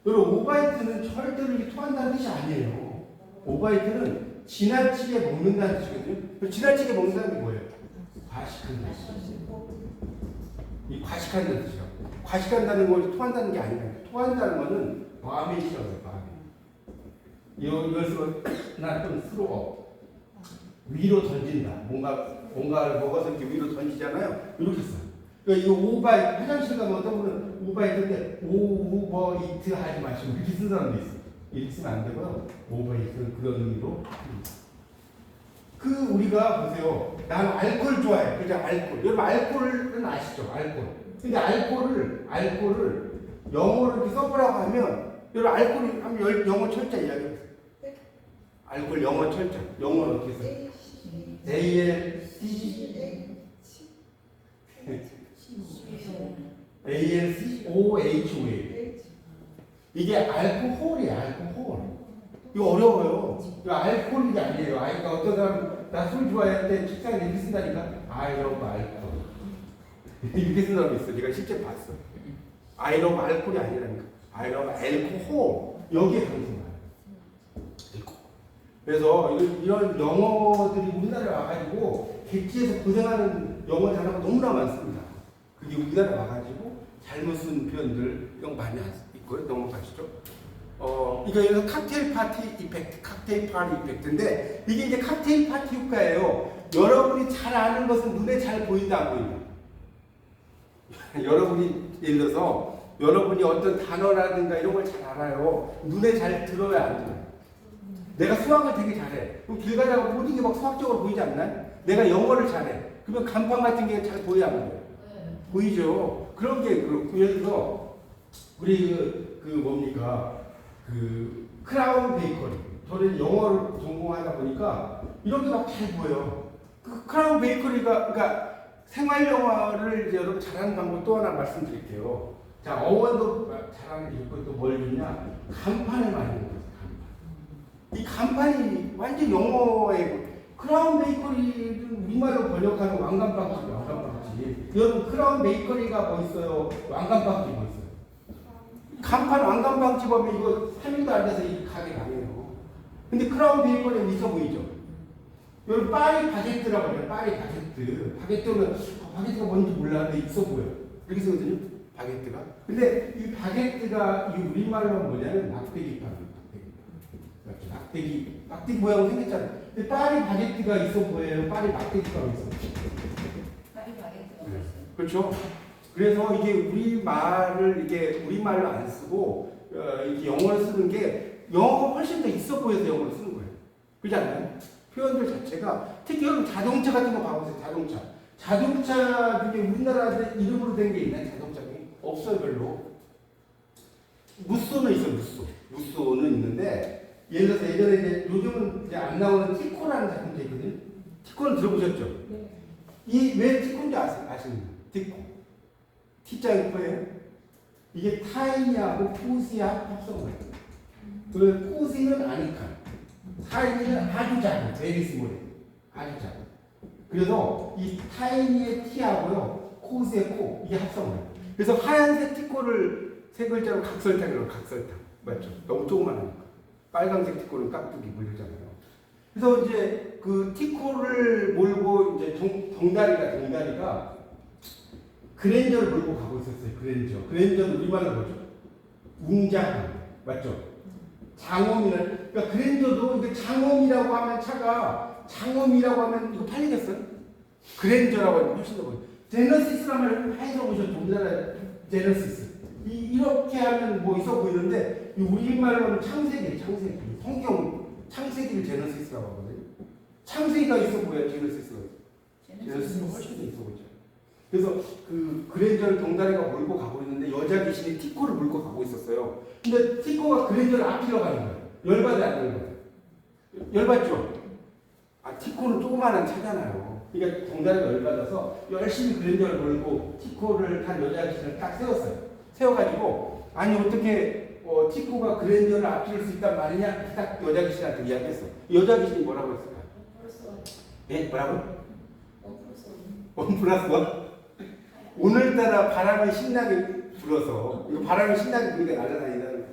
여러분 오바이트는 절대로 이렇게 토한다는 뜻이 아니에요. 오바이트는 지나치게 먹는다는 뜻이거든요. 지나치게 먹는다는 게 뭐예요? 과식한다는 뜻이에요. 이 과식한다는 뜻이에요. 과식한다는 걸 토한다는 게 아니에요. 토한다는 거는 바밋이라고 해요. 이것을 나좀 스로업 위로 던진다. 뭔가를 먹어서 이렇게 위로 던지잖아요. 이렇게 써요. 그러니까 이 오바이트, 화장실 가면 어떤 분은 오바이트인데 오버이트 하지 마시고 이렇게 쓴 사람도 있어요. 이렇게 쓰면 안 되고요. 오버이트는 그런 의미로. 우리가 보세요. 나는 알코올 좋아해. 그죠? 알코올. 여러분 알코올은 아시죠? 알코올. 근데 알코올을 영어로 이렇게 써보라고 하면 여러분 알코올이 하면 영어 철자 이야기해보세요. 알코올 영어 철자. 영어는 어떻게 써요? ALCOHOL. 이게 알코올이에요. 알코올. 이거 어려워요. 이거 알코올이 아니에요. 그러니까 어떤 사람 나 술 좋아할 때 책상에 이렇게 쓴다니까. I love 알코올. 이렇게 쓴 사람이 있어. 내가 실제 봤어. I love 알코올이 아니라니까. I love 알코올. 여기에 관심 많아요. 그래서 이런 영어들이 우리나라에 와가지고 객지에서 고생하는 영어 단어가 너무나 많습니다. 그게 우리나라에 와가지고 잘못 쓴 표현들 이런 거 많이 있고요. 넘어가시죠. 이거 여기서 칵테일 파티 이펙트인데 이게 이제 칵테일 파티 효과예요. 여러분이 잘 아는 것은 눈에 잘 보인다 안 보인다. 여러분이 예를 들어서 여러분이 어떤 단어라든가 이런 걸 잘 알아요. 눈에 잘 들어야 안 들어요. 내가 수학을 되게 잘해. 그럼 길 가다가 모든 게 막 수학적으로 보이지 않나요? 내가 영어를 잘해. 그러면 간판 같은 게 잘 보여 안 보여요? 네. 보이죠. 그런 게 그렇고 예를 들어 우리 크라운 베이커리. 저는 영어를 전공하다 보니까 이런 게 막 잘 보여요. 그 크라운 베이커리가 그러니까 생활 영어를 이제 여러분 잘하는 방법 또 하나 말씀드릴게요. 자, 어원도 잘하는 게 좋고 또 뭘 좋냐? 간판을 많이 보는 거예요. 이 간판이 완전 영어에 크라운 베이커리는 우리말로 번역하면 왕관빵집. 여러분 크라운 베이커리가 뭐 있어요? 왕관빵집 뭐 있어요? 간판 왕관빵집 하면 이거 3일도 안 돼서 이 가게 가네요. 근데 크라운 베이커리는 있어 보이죠? 여러분 파리 바게트라고 해요. 파리 바게트. 바게트는 바게트가 뭔지 몰랐는데 있어 보여요. 이렇게 쓰거든요. 바게트가. 근데 이 바게트가 이 우리말로 뭐냐면 막대기빵이에요. 막대기 모양으로 생겼잖아요. 근데 파리 바게트가 있어 보여요. 파리 바게트가 있어. 파리 바게트가 있어요. 그렇죠. 그래서 이게 우리말로 안 쓰고 이렇게 영어를 쓰는 게 영어가 훨씬 더 있어 보여서 영어를 쓰는 거예요. 그렇지 않나요? 표현들 자체가 특히 여러분 자동차 같은 거 봐보세요. 자동차 중에 우리나라 이름으로 된 게 있나요? 자동차 중에 없어요 별로. 무쏘는 있어요. 무쏘는 있는데 예를 들어서 예전에 이제 요즘은 이제 안 나오는 티코라는 자동차 있거든요. 티코는 들어보셨죠? 네. 이 왜 티코인지 아시나요? 티코. T자인 거예요. 이게 타이니하고 쿠시아 합성어예요. 그 쿠시는 아니까, 타이니는 아주 작은, 베리 스몰, 아주 작은. 그래서 이 타이니의 T하고요, 쿠시의 코 이게 합성어예요. 그래서 하얀색 티코를 세 글자로 각설탕이라고 각설탕 맞죠? 너무 조그만하니까. 빨간색 티코는 깍두기 뭐 이러잖아요. 그래서 이제 그 티코를 몰고 이제 동다리가 그랜저를 몰고 가고 있었어요. 그랜저는 우리말로 뭐죠? 웅장함. 맞죠? 장엄이라는, 그러니까 그랜저도 이게 장엄이라고 하면 차가, 장엄이라고 하면 이거 팔리겠어요? 그랜저라고 하면 훨씬 더 보여요. 제너시스라면 해서 보셨죠? 우리나라 제너시스. 이렇게 하면 뭐 있어 보이는데, 우리말로 하면 창세기. 성경 창세기를 제너시스라고 하거든요. 창세기가 있어 보여요, 제너시스가. 제너시스가 훨씬 더 있어 보이죠. 그래서 그 그랜저를 동다리가 몰고 가고 있는데 여자 귀신이 티코를 몰고 가고 있었어요. 근데 티코가 그랜저를 앞뒤로 가는 거예요. 열받아 안 열받아요? 열받죠? 티코는 조그마한 차잖아요. 그러니까 동다리가 열받아서 열심히 그랜저를 몰고 티코를 탄 여자 귀신을 딱 세웠어요. 세워가지고 아니 어떻게 티코가 그랜저를 앞뒤를 수 있단 말이냐? 딱 여자 귀신한테 이야기했어. 여자 귀신이 뭐라고 했을까요? 예? 뭐라고? 1 플러스 1? 오늘따라 바람이 신나게 불어서, 이거 바람이 신나게 부니까 날아다닌다는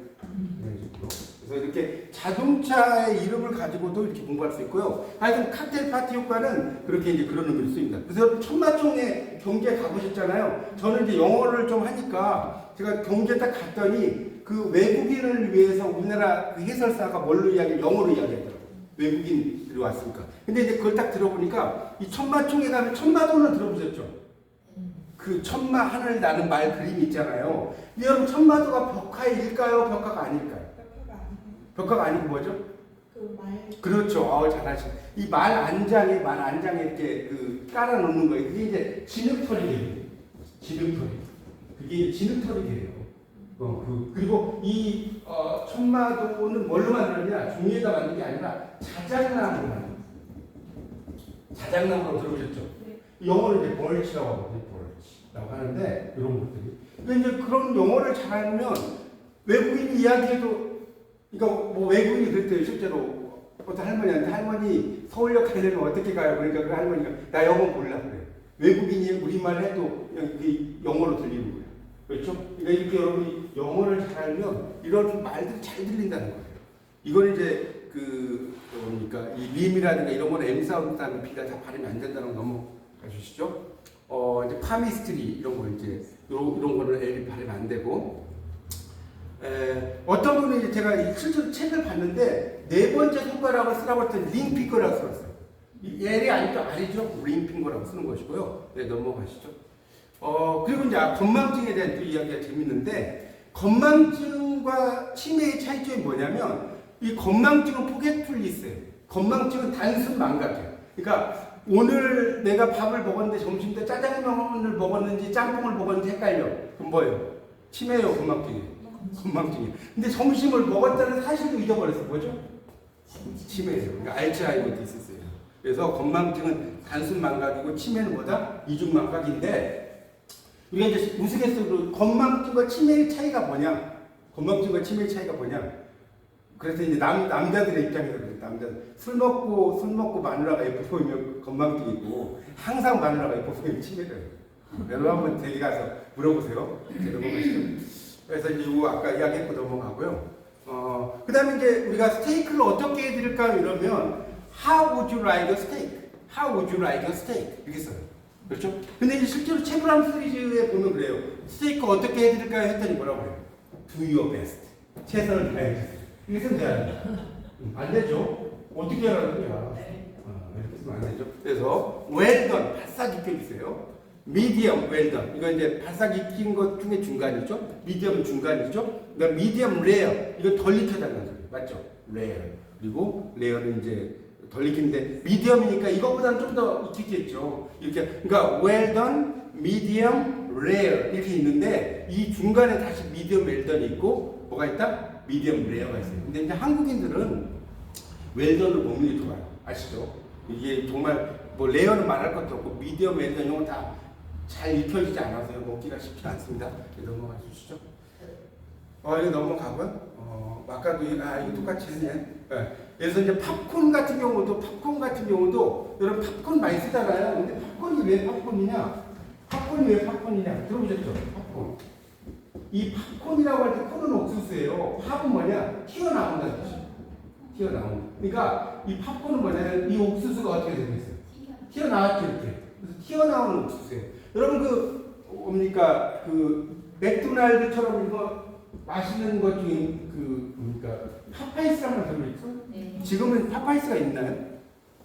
그런 식으로. 그래서 이렇게 자동차의 이름을 가지고도 이렇게 공부할 수 있고요. 하여튼 칵테일 파티 효과는 그렇게 이제 그런 의미를 쓰입니다. 그래서 천마총의 경기에 가보셨잖아요. 저는 이제 영어를 좀 하니까 제가 경기에 딱 갔더니 그 외국인을 위해서 우리나라 그 해설사가 뭘로 영어로 이야기하더라고요. 외국인들이 왔으니까. 근데 이제 그걸 딱 들어보니까 이 천마총에 가면 천마도는 들어보셨죠? 그 천마 하늘 나는 말 그림 있잖아요. 근데 여러분 천마도가 벽화일까요? 벽화가 아닐까요? 벽화가 아니고 뭐죠? 그 말. 그렇죠. 잘하시네. 이 말 안장에 이렇게 그 깔아 놓는 거예요. 그게 이제 진흙털이에요. 진흙털이. 그게 진흙털이 돼요. 그리고 이 천마도는 뭘로 만들었냐? 종이에다 만든 게 아니라 자작나무로 만든. 자작나무로 들어보셨죠? 네. 영어로 이제 벌치라고 하거든요. 벌치라고 하는데 이런 것들이. 그러니까 이제 그런 영어를 잘하면 외국인이 이야기해도, 그러니까 뭐 외국인이 그랬대요. 실제로 어떤 할머니한테 할머니 서울역 가려면 어떻게 가요? 그러니까 그 할머니가 나 영어 몰라 그래. 외국인이 우리말 해도 영어로 들리는 거예요. 그렇죠? 그러니까 이렇게 여러분이 영어를 잘하면 이런 말들이 잘 들린다는 거예요. 이건 이제 그러니까 이 림이라든가 이런 거는 M 사운드 다음에 B가 다 발음이 안 된다는 거 넘어가 주시죠. 이제 파미스트리 이런 거 이제 이런 거는 L이 발음이 안 되고. 어떤 분은 이제 제가 실제로 책을 봤는데 네 번째 손가락을 쓰라고 했더니 링핑거라고 써놨어요. 이 L이 아니죠, R이죠. 링핑거라고 쓰는 것이고요. 네, 넘어가시죠. 그리고 이제 건망증에 대한 또 이야기가 재밌는데, 건망증과 치매의 차이점이 뭐냐면, 이 건망증은 포겟풀리스예요. 건망증은 단순 망각이에요. 그러니까 오늘 내가 밥을 먹었는데 점심 때 짜장면을 먹었는지 짬뽕을 먹었는지 헷갈려. 그럼 뭐예요? 치매예요, 건망증이에요. 건망증이에요. 근데 점심을 먹었다는 사실도 잊어버렸어. 뭐죠? 치매예요. 그러니까 알츠하이머 디시스예요. 그래서 건망증은 단순 망각이고 치매는 뭐다? 이중 망각인데, 우리가 이제 우스갯소리로 건망증과 치매의 차이가 뭐냐? 건망증과 치매의 차이가 뭐냐? 그래서 이제 남자들의 입장에서 그래요. 남자들 술 먹고 마누라가 예뻐 보이면 건망증이고, 항상 마누라가 예뻐 보이면 치매래요. 여러분 한번 댁에 가서 물어보세요. 넘어가시죠. 그래서 이제 아까 이야기했고 넘어가고요. 그 다음에 이제 우리가 스테이크를 어떻게 해드릴까 이러면 How would you like a steak? How would you like a steak? 이렇게 써요. 그렇죠? 근데 이제 실제로 체브람 시리즈에 보면 그래요. 스테이크 어떻게 해드릴까요? 했더니 뭐라고 해요? Do your best. 최선을 다해주세요. 이게 쓰면 돼요. 안 되죠? 어떻게 하라는 거야? 이렇게 쓰면 안 되죠. 그래서 well done 바싹 익혀주세요. medium well done 이거 이제 바싹 익힌 것 중에 중간이죠. medium 중간이죠. 그다음 medium rare 이거 덜 익혀달라는 소리 맞죠? rare 그리고 rare는 이제 덜 익힌데 medium이니까 이거보다는 좀 더 익히겠죠. 이렇게 그러니까 well done, medium, rare 이렇게 있는데 이 중간에 다시 medium well done 있고 뭐가 있다? medium rare가 있어요. 근데 이제 한국인들은 well done을 먹는 게 좋아요. 아시죠? 이게 정말 뭐 레어는 말할 것도 없고 미디엄 웰던 이런 다 잘 익혀지지 않아서요 먹기가 쉽지 않습니다. 넘어가 주시죠. 이거 넘어가고요. 아까도 이거 똑같이 했네. 네. 그래서 이제 팝콘 같은 경우도 여러분 팝콘 많이 쓰잖아요. 근데 팝콘이 왜 팝콘이냐? 들어보셨죠? 팝콘. 이 팝콘이라고 할 때 콘은 옥수수예요. 팝은 뭐냐? 튀어나온다는 뜻이에요. 튀어나온. 그러니까 이 팝콘은 뭐냐면 이 옥수수가 어떻게 생겼어요? 튀어나왔죠 이렇게. 그래서 튀어나오는 옥수수예요. 여러분 뭡니까 맥도날드처럼 이거 맛있는 것 중에 파파이스라는 소리 있죠? 네. 지금은 파파이스가 있나요?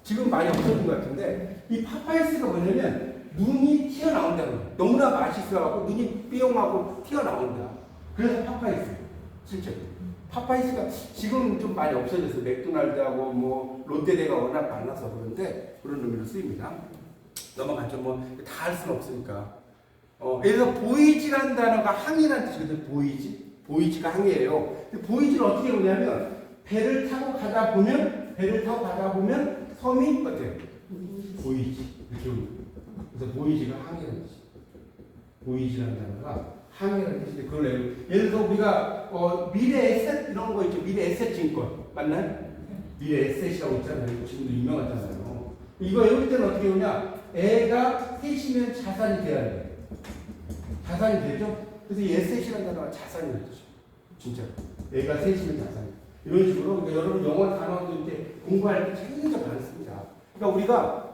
지금 많이 없어진 것 같은데 이 파파이스가 뭐냐면 눈이 튀어나온다는 거예요. 너무나 맛있어갖고 눈이 삐용하고 튀어나온다. 그래서 파파이스 실제로. 파파이스가 지금 좀 많이 없어졌어요. 맥도날드하고 뭐 롯데리아가 워낙 많아서 그런데 그런 의미로 쓰입니다. 넘어가죠. 뭐 다 할 수는 없으니까. 그래서 보이지라는 단어가 항이라는 뜻이거든요. 보이지가 항이에요. 보이지를 어떻게 보냐면 배를 타고 가다 보면 섬이 어때요? 보이지 이렇게 오는 거예요. 그래서 보이지가 항이라는 뜻이에요. 보이지라는 단어가 항이라는 뜻인데 그걸 예를 들어 우리가 미래 에셋 이런 거 있죠. 미래 에셋 증권 맞나요? 미래 에셋이라고 있잖아요. 지금도 유명하잖아요. 이거 외울 때는 어떻게 오냐? 애가 셋이면 자산이 돼야 돼요. 자산이 되죠? 그래서 이 에셋이라는 단어가 자산이라는 뜻이에요. 진짜 애가 셋이면 자산. 이런 식으로 그러니까 여러분 영어 단어도 이제 공부할 때 굉장히 많습니다. 그러니까 우리가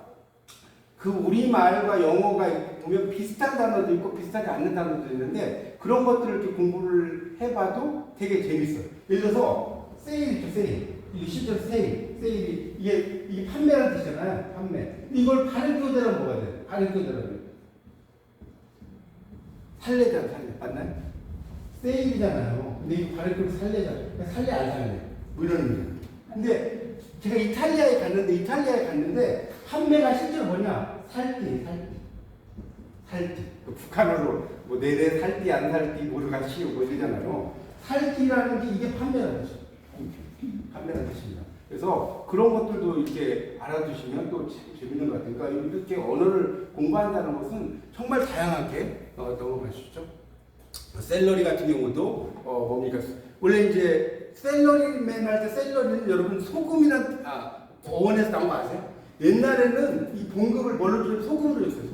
우리말과 영어가 보면 비슷한 단어도 있고 비슷하지 않는 단어도 있는데 그런 것들을 이렇게 공부를 해봐도 되게 재밌어요. 예를 들어서 세일 있죠, 세일. 이게 실제로 세일이 이게 판매라는 뜻이잖아요, 판매. 이걸 발음 교대로 뭐가 돼요? 발음 교대로 살래잖아, 살래. 맞나요? 세일이잖아요. 근데 이 발음 교대 살래잖아요. 살래 안 살래? 뭐 이런 의미예요. 근데 제가 이탈리아에 갔는데 판매가 실제로 뭐냐? 살띠. 북한어로 뭐 내내 살띠 안 살띠 모르가 시오 뭐 이러잖아요. 살띠라는 게 이게 판매라는 뜻이에요. 판매라는 뜻입니다. 그래서 그런 것들도 이렇게 알아두시면 또 재밌는 것 같아요. 그러니까 이렇게 언어를 공부한다는 것은 정말 다양하게 넘어가시죠. 샐러리 같은 경우도 뭡니까? 원래 이제 샐러리맨 할 때 샐러리는 여러분 소금이란 어원에서 나온 거 아세요? 옛날에는 이 봉급을 뭘로 줬어요? 소금으로 줬어요.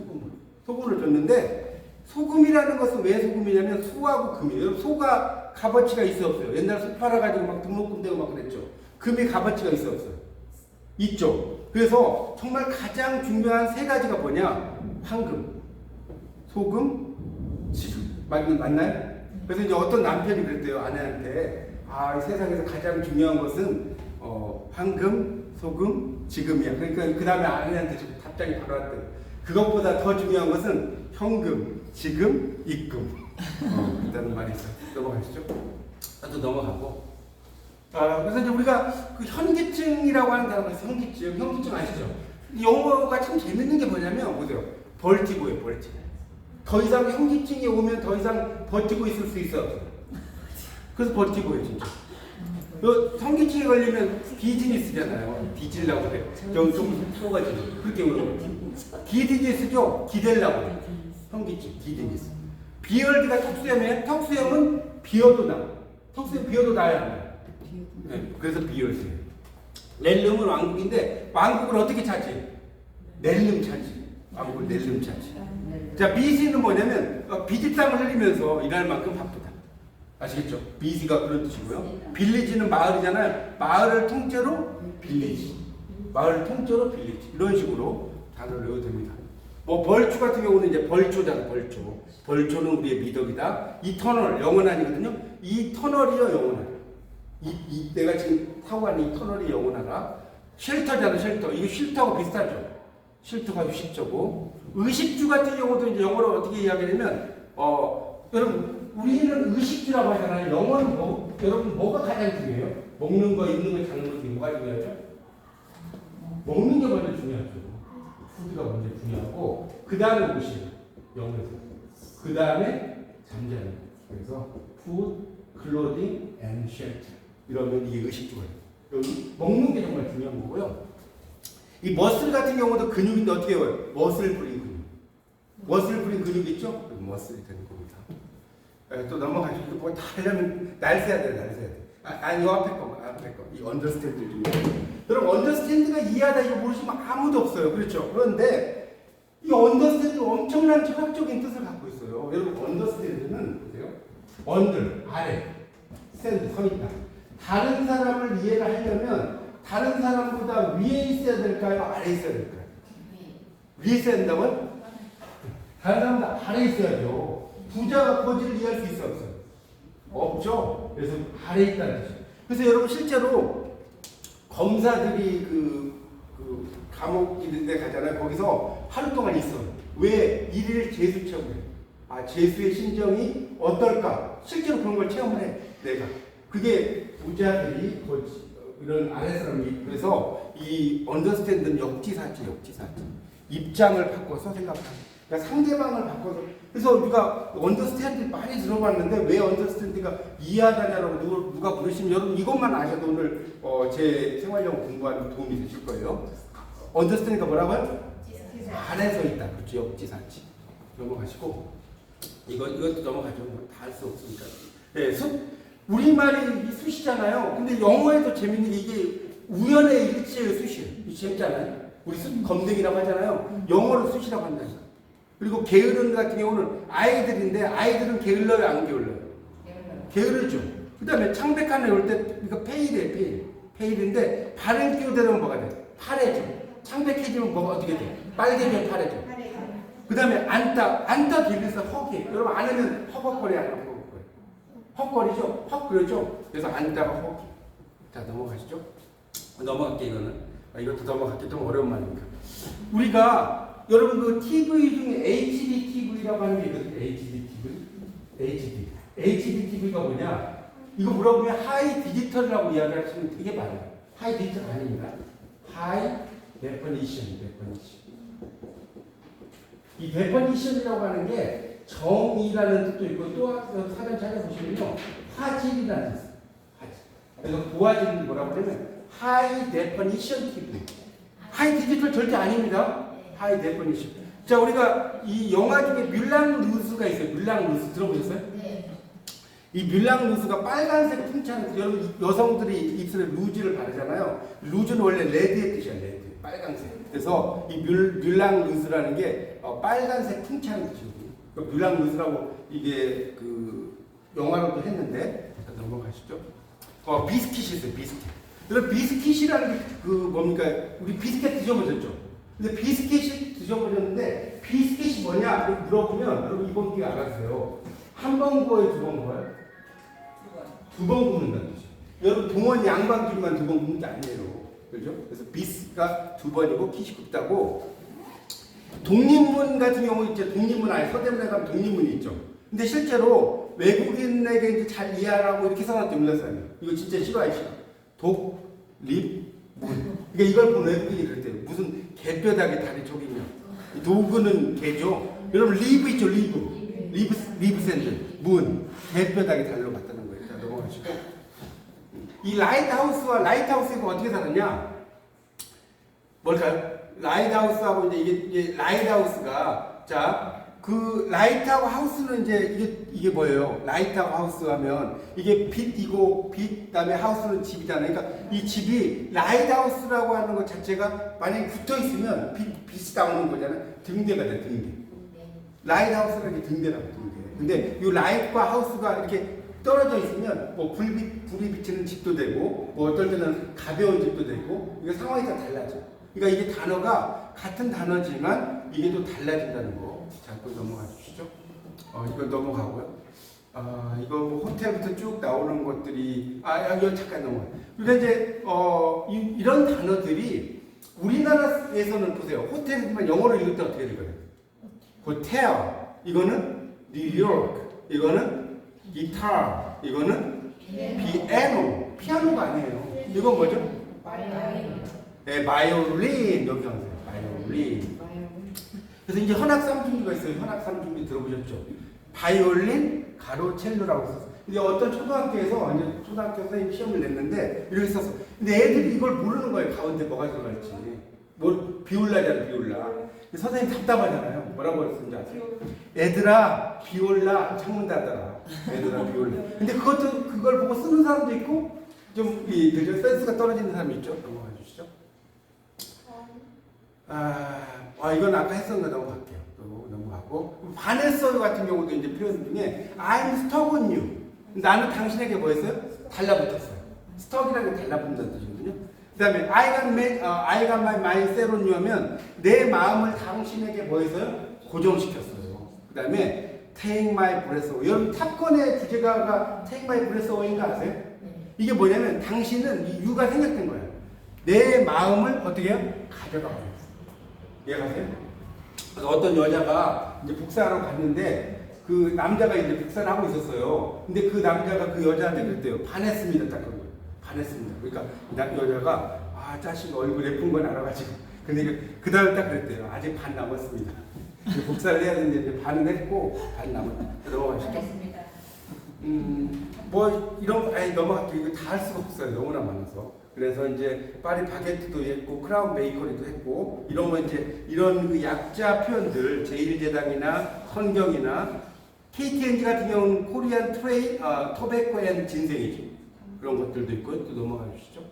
소금으로 줬는데 소금이라는 것은 왜 소금이냐면 소하고 금이에요. 소가 값어치가 있어 없어요? 옛날 소 팔아가지고 막 등록금 되고 막 그랬죠. 금이 값어치가 있어 없어요? 있죠. 그래서 정말 가장 중요한 세 가지가 뭐냐? 황금, 소금, 지금. 맞나요? 그래서 이제 어떤 남편이 그랬대요. 아내한테. 세상에서 가장 중요한 것은 황금, 소금, 지금이야. 그러니까 그 다음에 아내한테 좀 답장이 바로 왔대요. 그것보다 더 중요한 것은 현금, 지금, 입금. 그다는 말이 있어요. 넘어가시죠. 또 넘어가고. 그래서 이제 우리가 그 현기증이라고 하는 단어가 있어요. 현기증 아시죠? 영어가 참 재밌는 게 뭐냐면 보세요. 벌티고예요, 벌티. 더 이상 현기증이 오면 더 이상 버티고 있을 수 있어요. 그래서 버티고예요, 진짜. 현기증에 걸리면 비즈니스잖아요. 뒤질라고 그래요. 좀 속아지고. 그렇게 물어봐요. 기디니스죠? 기댈라고 그래요. 현기증, 기디니스. 비열기가 턱수염은 비어도 나. 턱수염 비어도 나야 합니다. 네, 그래서 비열수예요. 렐름은 왕국인데 왕국을 어떻게 차지? 렐름 차지. 왕국을 렐름 차지. 자, 비시는 뭐냐면 비지땀을 흘리면서 일할 만큼 바쁘다. 아시겠죠? 비시가 그런 뜻이고요. 빌리지는 마을이잖아요. 마을을 통째로 빌리지. 마을을 통째로 빌리지. 이런 식으로 단어를 외워도 됩니다. 뭐 벌초 같은 경우는 이제 벌초잖아, 벌초. 벌초는 우리의 미덕이다. 이터널, 영원한이거든요. 이 터널이요, 영원한. 내가 지금 타고 가는 이 터널이 영원하다. 쉘터잖아, 쉘터. 이거 쉘터하고 비슷하죠. 쉘터가 의식주고, 의식주 같은 경우도 이제 영어로 어떻게 이야기하냐면, 여러분, 우리는 의식주라고 하잖아요. 영어는 여러분, 뭐가 가장 중요해요? 먹는 거, 입는 거, 자는 거 중에 뭐가 중요하죠? 먹는 게 먼저 중요하죠. 푸드가 먼저 중요하고, 그 다음에 무엇이에요? 영어에서. 그 다음에 잠자는 거. 그래서, food, clothing, and shelter. 이러면 이게 의식주예요. 여기 먹는 게 정말 중요한 거고요. 이 머슬 같은 경우도 근육인데 어떻게 해요? 머슬 브링 근육. 머슬 브링 근육 있죠? 머슬이 되는 겁니다. 또 넘어가시고 이거 다 하려면 날 세야 돼. 아니 이 앞에 거. 이 언더스탠드 중에. 여러분 언더스탠드가 이해하다 이거 모르시면 아무도 없어요. 그렇죠? 그런데 이 언더스탠드 엄청난 철학적인 뜻을 갖고 있어요. 여러분 언더스탠드는 보세요. 언더 아래, 스탠드 서 있다. 다른 사람을 이해를 하려면 다른 사람보다 위에 있어야 될까요? 아래에 있어야 될까요? 위에 있어야 된다고요? 다른 사람보다 아래에 있어야죠. 부자가 거지를 이해할 수 있어 없어요? 없죠. 그래서 아래에 있다는 뜻이에요. 그래서 여러분 실제로 검사들이 그 감옥 이런 데 가잖아요. 거기서 하루 동안 있어. 왜? 일일 재수 체험을 해. 재수의 심정이 어떨까? 실제로 그런 걸 체험을 해. 내가. 그게 부자들이 이런 아래 사람이 그래서 이 언더스탠드는 역지사지. 입장을 바꿔서 생각하는. 그러니까 상대방을 바꿔서 그래서 우리가 언더스탠드 많이 들어봤는데 왜 언더스탠드가 이해하다냐라고 누가 물으시면 여러분 이것만 아셔도 오늘 제 생활영어 공부하는 도움이 되실 거예요. 언더스탠드가 뭐라고요? 안에서 있다. 그렇죠. 역지사지. 넘어가시고 이것도 넘어가죠. 다 할 수 없으니까. 네, 우리말이 숫이잖아요. 근데 영어에도 재밌는 게 이게 우연의 일치의 숫이에요. 재밌잖아요. 우리 검색이라고 하잖아요. 영어로 숫이라고 한다니까. 그리고 게으른 같은 경우는 아이들인데 아이들은 게을러요, 안 게을러요? 게으르죠. 그 다음에 창백한 애 올 때 이거 페일이에요, 페일인데 발을 끼워대면 뭐가 돼? 파래져. 창백해지면 뭐가 어떻게 돼? 빨개지면 파래져. 그 다음에 안다 빌려서 헉이. 여러분 안 하면 허벅거리 안 하고. 헉거리죠? 헉 그러죠? 그래서 앉다가 헉. 자 넘어가시죠. 넘어갈게 이거는. 이것도 넘어갈게 좀 어려운 말이니까. 우리가 여러분 그 TV 중에 HD TV라고 하는 게 있거든요. HD TV가 뭐냐? 이거 물어보면 하이 디지털이라고 이야기하시면 되게 많아요. 하이 디지털 아닙니다. 하이 데피니션. 이 데피니션이라고 하는 게 정의라는 뜻도 있고 또 사전 찾아보시면요 화질이라는 뜻. 그래서 그 화질은 뭐라고 하냐면 하이 데피니션 TV. 하이 디지털 절대 아닙니다. 하이 데피니션. 자 우리가 이 영화 중에 뮬랑 루스가 있어요. 뮬랑 루스 들어보셨어요? 네. 이 뮬랑 루스가 빨간색 풍차는 여러분 여성들이 입술에 루즈를 바르잖아요. 루즈는 원래 레드의 뜻이야. 레드. 빨간색. 그래서 이 뮬랑 루스라는 게 빨간색 풍차는 뜻이거든요. 뮬랑 루스라고 이게 그 영화로도 했는데 자, 넘어가시죠. 비스킷이 있어요. 비스킷. 여러분 비스킷이라는 게 그 뭡니까? 우리 비스킷 드셔보셨죠? 근데 비스킷이 드셔보셨는데 비스킷이 뭐냐 물어보면 여러분 이번 기회에 알아주세요. 한 번 구워요, 두 번 구워요? 두 번 구운다는 뜻이에요. 여러분 동원 양반끼리만 두 번 구는 게 아니에요. 그렇죠? 그래서 비스가 두 번이고 킷이 굽다고. 독립문 같은 경우 이제 독립문 아니 서대문에 가면 독립문이 있죠. 근데 실제로 외국인에게 이제 잘 이해하라고 이렇게 써놨죠. 몰랐어요. 이거 진짜 싫어요. 독립문. 그러니까 이걸 본 외국인이 그랬대요. 무슨 개뼈다귀 다리 저기냐. 도구는 개죠. 여러분 리브 있죠. 리브 샌드. 문. 개뼈다귀 달로 갔다는 거예요. 자 넘어가시고. 이 라이트하우스가 어떻게 살았냐? 뭘까요? 라이트하우스하고 이제 라이트하우스가 그 라이트하고 하우스는 이제 이게 뭐예요? 라이트하고 하우스 하면 이게 빛이고 그다음에 하우스는 집이잖아요. 그러니까 이 집이 라이트하우스라고 하는 것 자체가 만약에 붙어 있으면 빛이 나오는 거잖아요. 등대가 돼, 등대. 라이트하우스라는 게 등대라고 등대. 근데 이 라이트와 하우스가 이렇게 떨어져 있으면 뭐 불이 비치는 집도 되고 뭐 어떨 때는 가벼운 집도 되고 이게 상황이 다 달라져. 그러니까 이게 단어가 같은 단어지만 이게 또 달라진다는 거. 자, 또 넘어가 주시죠. 이거 넘어가고요. 이거 뭐 호텔부터 쭉 나오는 것들이 여기 잠깐 넘어. 그러니까 이제 이런 단어들이 우리나라에서는 보세요. 호텔이지만 영어로 읽을 때 어떻게 읽어요? 호텔. 이거는 뉴욕. 이거는 기타. 이거는 피아노. 피아노가 아니에요. 이건 뭐죠? 네, 바이올린. 여기 하세요. 바이올린. 그래서 이제 현악 쌍둥이가 있어요. 현악 쌍둥이 들어보셨죠? 바이올린, 가로, 첼로라고 썼어요. 근데 어떤 초등학교에서 이제 초등학교 선생님 시험을 냈는데 이렇게 썼어. 근데 애들이 이걸 모르는 거예요. 가운데 뭐가 들어갈지. 뭐 비올라잖아, 비올라. 선생님 답답하잖아요. 뭐라고 했는지 아세요? 애들아, 비올라 창문 닫아라. 애들아, 비올라. 근데 그걸 보고 쓰는 사람도 있고 좀 센스가 떨어지는 사람이 있죠. 넘어가 주시죠. 이건 아까 했었는데 넘어갈게요. 넘어가고 바네서 같은 경우도 이제 표현 중에 I'm stuck on you. 나는 당신에게 뭐 했어요? 달라붙었어요. stuck이라는 게 달라붙는다는 뜻이거든요. 그 다음에 I got my mind set on you 하면 내 마음을 당신에게 뭐 했어요? 고정시켰어요. 그 다음에 take my breath away. 여러분 탑건의 주제가가 take my breath away인가 아세요? 이게 뭐냐면 당신은 이 유가 생략된 거예요. 내 마음을 어떻게 해요? 가져가 버려요. 이해가세요? 그래서 어떤 여자가 이제 복사하러 갔는데 그 남자가 이제 복사를 하고 있었어요. 근데 그 남자가 그 여자한테 그랬대요. 반했습니다. 딱 그런 거예요. 반했습니다. 그러니까 여자가 자식 얼굴 예쁜 건 알아가지고 근데 그 다음에 딱 그랬대요. 아직 반 남았습니다. 복사를 해야 되는데 이제 반은 했고 반 남았다. 넘어가시죠. 뭐 이런 거 넘어갈게요. 이거 다 할 수가 없어요. 너무나 많아서. 그래서 이제 파리 바게트도 했고 크라운 베이커리도 했고 이런 거 이제 이런 그 약자 표현들 제1제당이나 성경이나 KTNG 같은 경우는 코리안 토베코 앤 진생이죠. 그런 것들도 있고 또 넘어가 주시죠.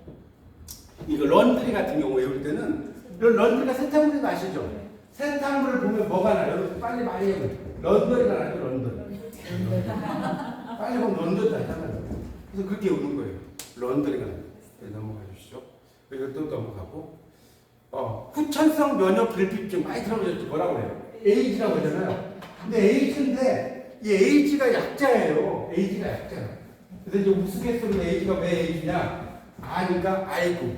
이거 런드리 같은 경우 외울 때는 이런 런드리가 세탁물인 거 아시죠? 세탁물을 보면 뭐가 나요? 빨리 말이 해요. 런더리가 나죠. 런더리. 빨리 보면 런더리 나잖아요. 그래서 그렇게 오는 거예요. 런더리가 나요. 네, 넘어가 주시죠. 이것도 넘어가고 후천성 면역 결핍증 많이 들어보셨죠? 뭐라고 해요? AG라고 하잖아요. 근데 AG인데 이 AG가 약자예요. AG가 약자예요. 그래서 이제 우스갯소리로 AG가 왜 AG냐? 아니까 아이고.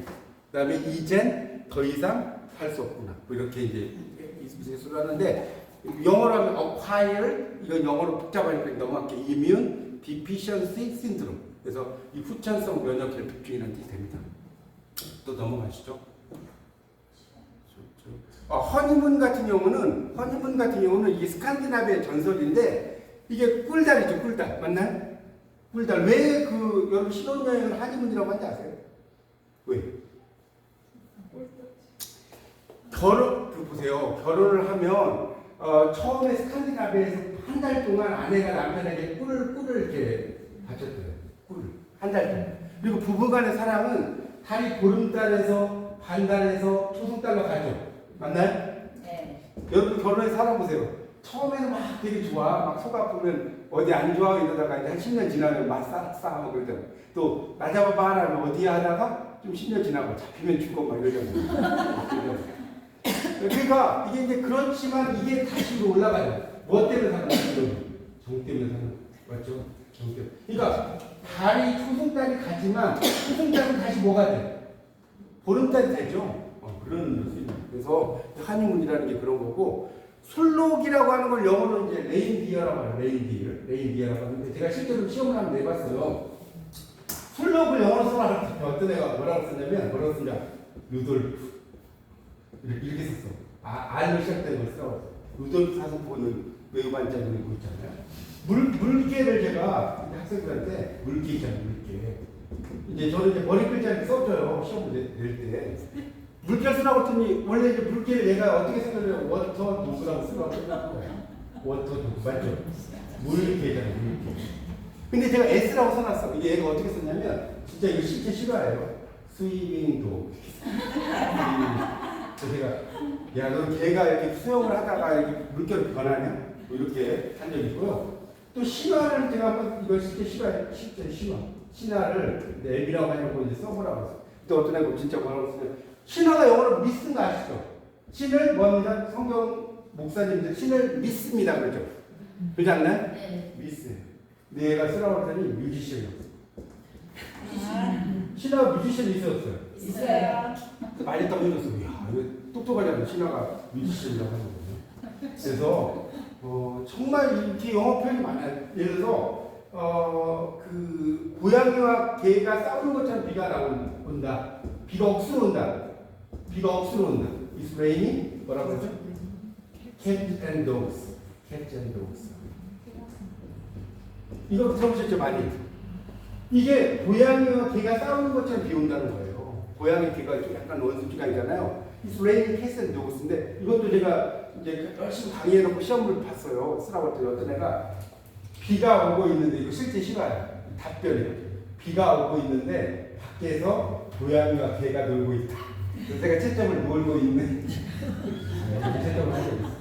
그 다음에 이젠 더 이상 할 수 없구나. 뭐 이렇게 이제 우스갯소리를 하는데 영어로 하면 acquire 이건 영어로 복잡하니까 넘어갈게요. immune deficiency syndrome. 그래서 이 후천성 면역 결핍증이라는 뜻이 됩니다. 또 넘어가시죠. 허니문 같은 경우는 이게 스칸디나비아 전설인데 이게 꿀달이죠. 꿀달 맞나요? 꿀달 왜 여러분 신혼여행을 하니문이라고 하는지 아세요? 왜? 보세요. 결혼을 하면 처음에 스칸디나비아에서 한 달 동안 아내가 남편에게 꿀을 이렇게 바쳤대요. 한 달 동안. 그리고 부부간의 사랑은 달이 보름달에서 반달에서 초승달로 가죠. 맞나요? 네. 여러분 결혼해서 살아보세요. 처음에는 막 되게 좋아. 막 속 아프면 어디 안 좋아 이러다가 이제 한 10년 지나면 막 싸하고 그러잖아요. 또 나 잡아봐 하면 어디 하다가 좀 10년 지나고 잡히면 죽고 막 이러잖아요. 그러니까 이게 이제 그렇지만 이게 다시 올라가요. 뭐 때문에 사는 거예요? 정 때문에 사는 거예요. 맞죠? 정 때문에. 그러니까 달이 초승달이 가지만 초승달은 다시 뭐가 돼? 보름달이 되죠. 그런 뜻입니다. 그래서 한의문이라는 게 그런 거고 술록이라고 하는 걸 영어로 이제 레인디어라고 해요. 레인디어라고 하는데 제가 실제로 시험을 한번 내봤어요. 술록을 영어로 써라. 어떤 애가 뭐라고 썼냐? 루돌프. 이렇게 썼어. R로 시작된 걸 써. 루돌프 사슴포는 외우 반짝이 거 있잖아요. 물개를 제가 학생들한테 물개 있잖아요. 물개. 이제 저는 이제 머리 글자를 써줘요. 시험 낼 때. 물개 쓰라고 했더니 원래 이제 물개를 내가 어떻게 생각해요? 워터 도구라고 쓰라고 생각한 거예요. 워터 도구 맞죠? 물개잖아요. 물개. 근데 제가 S라고 써놨어. 이게 얘가 어떻게 썼냐면 진짜 이거 실제 실화예요. 스위밍 도구. 그래서 제가 야, 너 걔가 이렇게 수영을 하다가 이렇게 물결을 변하냐? 뭐 이렇게 한 적이 있고요. 또 신화를 제가 한번 이걸 실제 신화를 앱이라고 하려고 이제 써보라고 했어요. 또 어떤 애가 진짜 뭐라고 쓰냐? 신화가 영어로 믿는 거 아시죠? 신을 뭐합니다? 성경 목사님들 신을 믿습니다 그러죠? 그러지 않나요? 네. 믿어요. 내 애가 쓰라고 했더니 뮤지션이었어. 신하가 뮤지션이 있었어요. 있어요. 많이 떠밀었어. 이야, 이거 똑똑하잖아. 신하가 뮤지션이라고 하는 거죠. 그래서 정말 이렇게 영어 표현이 많아요. 예를 들어서 그 고양이와 개가 싸우는 것처럼 비가 온다. 비가 억수로 온다. 비가 억수로 온다. It's raining. 뭐라고 하죠? Cats and dogs. Cats and dogs. 이거 들어보셨죠 많이? 이게 고양이와 개가 싸우는 것처럼 비 온다는 거예요. 고양이 개가 이렇게 약간 원수지간이잖아요. It's raining cats and dogs인데 이것도 제가 이제 열심히 강의해놓고 시험을 봤어요. 쓰라고 했더니 어떤 애가 비가 오고 있는데 이거 실제 실화야. 답변이에요. 비가 오고 있는데 밖에서 고양이와 개가 놀고 있다. 그래서 제가 채점을 놀고 있는 이렇게 채점을 하고 있어요.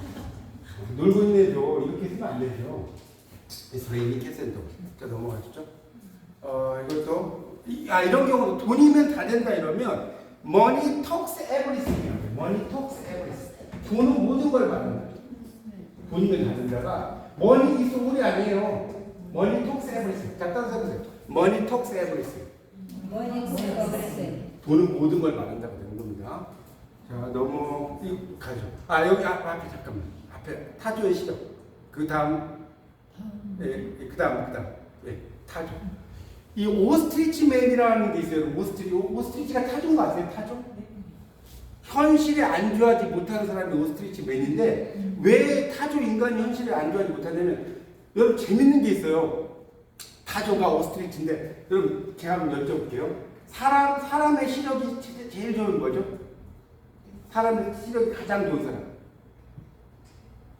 놀고 있는 애죠. 이렇게 쓰면 안 되죠. It's raining cats and dogs. 자 넘어가시죠. 이것도 이런 경우도 돈이면 다 된다 이러면 money talks everything. money talks everything. 돈은 모든 걸 말한다. 돈이면 다 된다가 money is all이 아니에요. money talks everything. 자 따라서 해보세요. money talks everything. 돈은 모든 걸 말한다고 되는 겁니다. 자 너무 가죠. 여기 앞에 잠깐만. 앞에 타조의 시작. 그 다음 그 다음 타조. 이 오스트리치맨이라는 게 있어요. 오스트리치가 타조인 거 아세요? 타조? 현실에 안주하지 못하는 사람이 오스트리치맨인데 왜 타조 인간이 현실에 안주하지 못하냐면 여러분 재밌는 게 있어요. 타조가 오스트리치인데 여러분 제가 한번 여쭤볼게요. 사람의 시력이 제일 좋은 거죠? 사람의 시력이 가장 좋은 사람.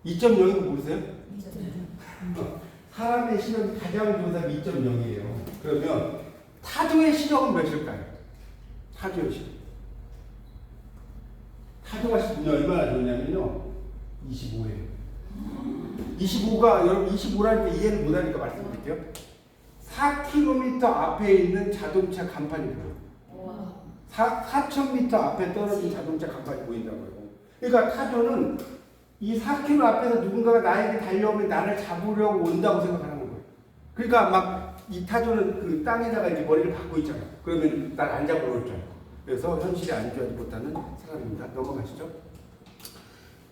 2.0인 거 모르세요? 사람의 시력이 가장 좋은 사람이 2.0이에요. 그러면 타조의 시력은 몇일까요? 타조의 시력. 타조가 얼마나 좋냐면요. 25예요. 25가 여러분 25라는 게 이해를 못하니까 말씀드릴게요. 4km 앞에 있는 자동차 간판이 보여요. 4,000m 앞에 떨어진 자동차 간판이 보인다고요. 그러니까 타조는 이 4km 앞에서 누군가가 나에게 달려오면 나를 잡으려고 온다고 생각하는 거예요. 그러니까 막 이 타조는 그 땅에다가 이제 머리를 박고 있잖아요. 그러면 날 안 잡으러 올 줄 알고. 그래서 현실에 안주하지 못하는 사람입니다. 넘어가시죠.